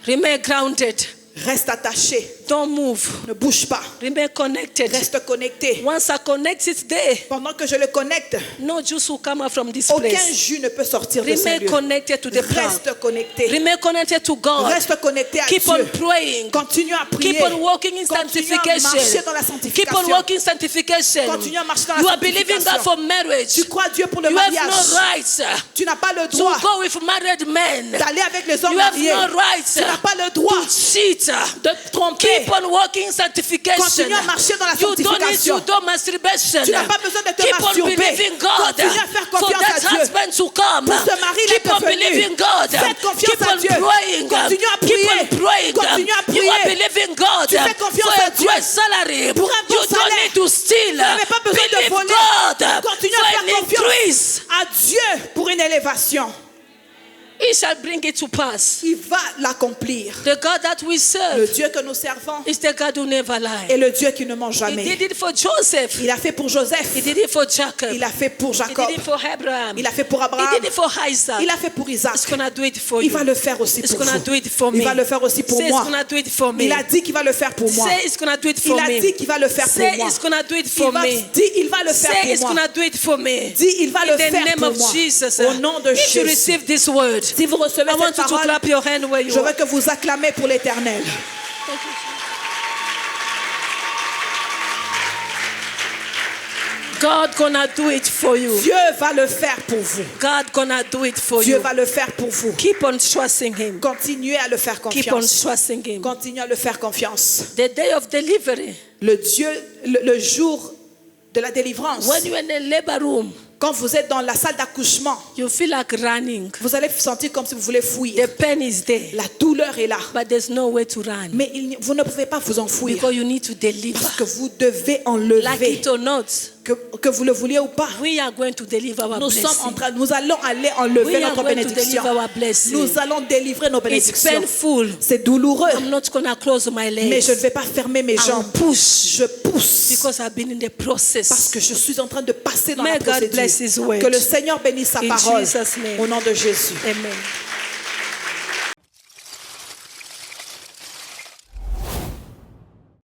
Remain grounded. Reste attaché. Don't move. Ne bouge pas. Remain connected. Reste connecté. Once I connect it there, Pendant que je le connecte, no juice will come out from this aucun place. jus ne peut sortir de ce Remain lieu. connected to the plan. Reste connecté. Remain connected to God. Reste connecté à Keep on Dieu. praying. Continue à prier. Keep on walking in Continue à marcher sanctification. dans la Keep on sanctification. walking in sanctification. Continue à marcher dans la You are believing God sanctification. for marriage. Tu crois Dieu pour le You have mariage. no right Tu n'as pas le to droit go with married men. d'aller avec les hommes You have mariés. no right Tu n'as pas le droit to cheat. de te tromper. Keep on walking in sanctification. Continue à marcher dans la You don't need sanctification. to do masturbation. Tu n'as pas besoin de te Keep on masturber. believing God Continue à faire for confiance à that Dieu. husband to come. Pour ce mari-là Keep qui est on venu. believing God. Faites confiance Keep à on Dieu. praying. Continue à Keep prier. on praying. Continue à You are prier. believing God Tu fais confiance for à a Dieu. great salary. Pour un bon You don't salaire. need to steal. Vous n'avez pas besoin de Believe voler. God Continue for à an faire confiance increase. à Dieu pour une élévation. He shall bring it to pass. Il va l'accomplir. The God that we Le serve Dieu que nous servons is the God who never est lies. le Dieu qui ne ment He jamais. did it for Joseph. Il a fait pour Joseph. He did it for Jacob. Il a fait pour He Jacob. did it for Abraham. Il a fait pour He Abraham. did it for Isaac. Il a fait pour Isaac. He's gonna do it for Il you. va le faire aussi It's pour gonna vous. do it for me. Il va le faire aussi pour Say moi. it's gonna do it for me. Il a dit qu'il va le faire pour moi. Say it's gonna do it for Il a me. dit qu'il va le faire pour Say moi. it's gonna do it for me. Il va le faire Say pour it's moi. gonna do it for me. Dis, il va In le the faire name pour of moi. Jesus. Au nom de If you Jésus. receive this word, Si vous recevez I want cette you to parole, clap your hand where you je are. veux que vous acclamez pour l'Éternel. God gonna do it for you. Dieu va le faire pour vous. God gonna do it for Dieu you. va le faire pour vous. Keep on trusting Him. Continuez à le faire Keep on confiance. trusting Him. Continuez à le faire confiance. The day of delivery, Le jour de la délivrance, when you're in a labor room, quand vous êtes dans la salle d'accouchement, you feel like running. vous allez sentir comme si vous voulez fuir. The pain is there, La douleur est là. but there's no way to run Mais vous ne pouvez pas vous enfuir. because you need to deliver. Parce que vous devez Like enlever. it or not, que vous le vouliez ou pas. We are going to deliver our Nous allons aller enlever We are notre going to bénédiction. deliver our blessing. Nous allons délivrer nos It's bénédictions. painful. C'est douloureux, I'm not going to close my legs. mais je ne vais pas fermer mes I'll jambes. push Je pousse because I've been in the parce process. que je suis en train de passer dans May la God bless procédure. His word. Que le Seigneur bénisse sa In parole Jesus' name. au nom de Jésus. Amen.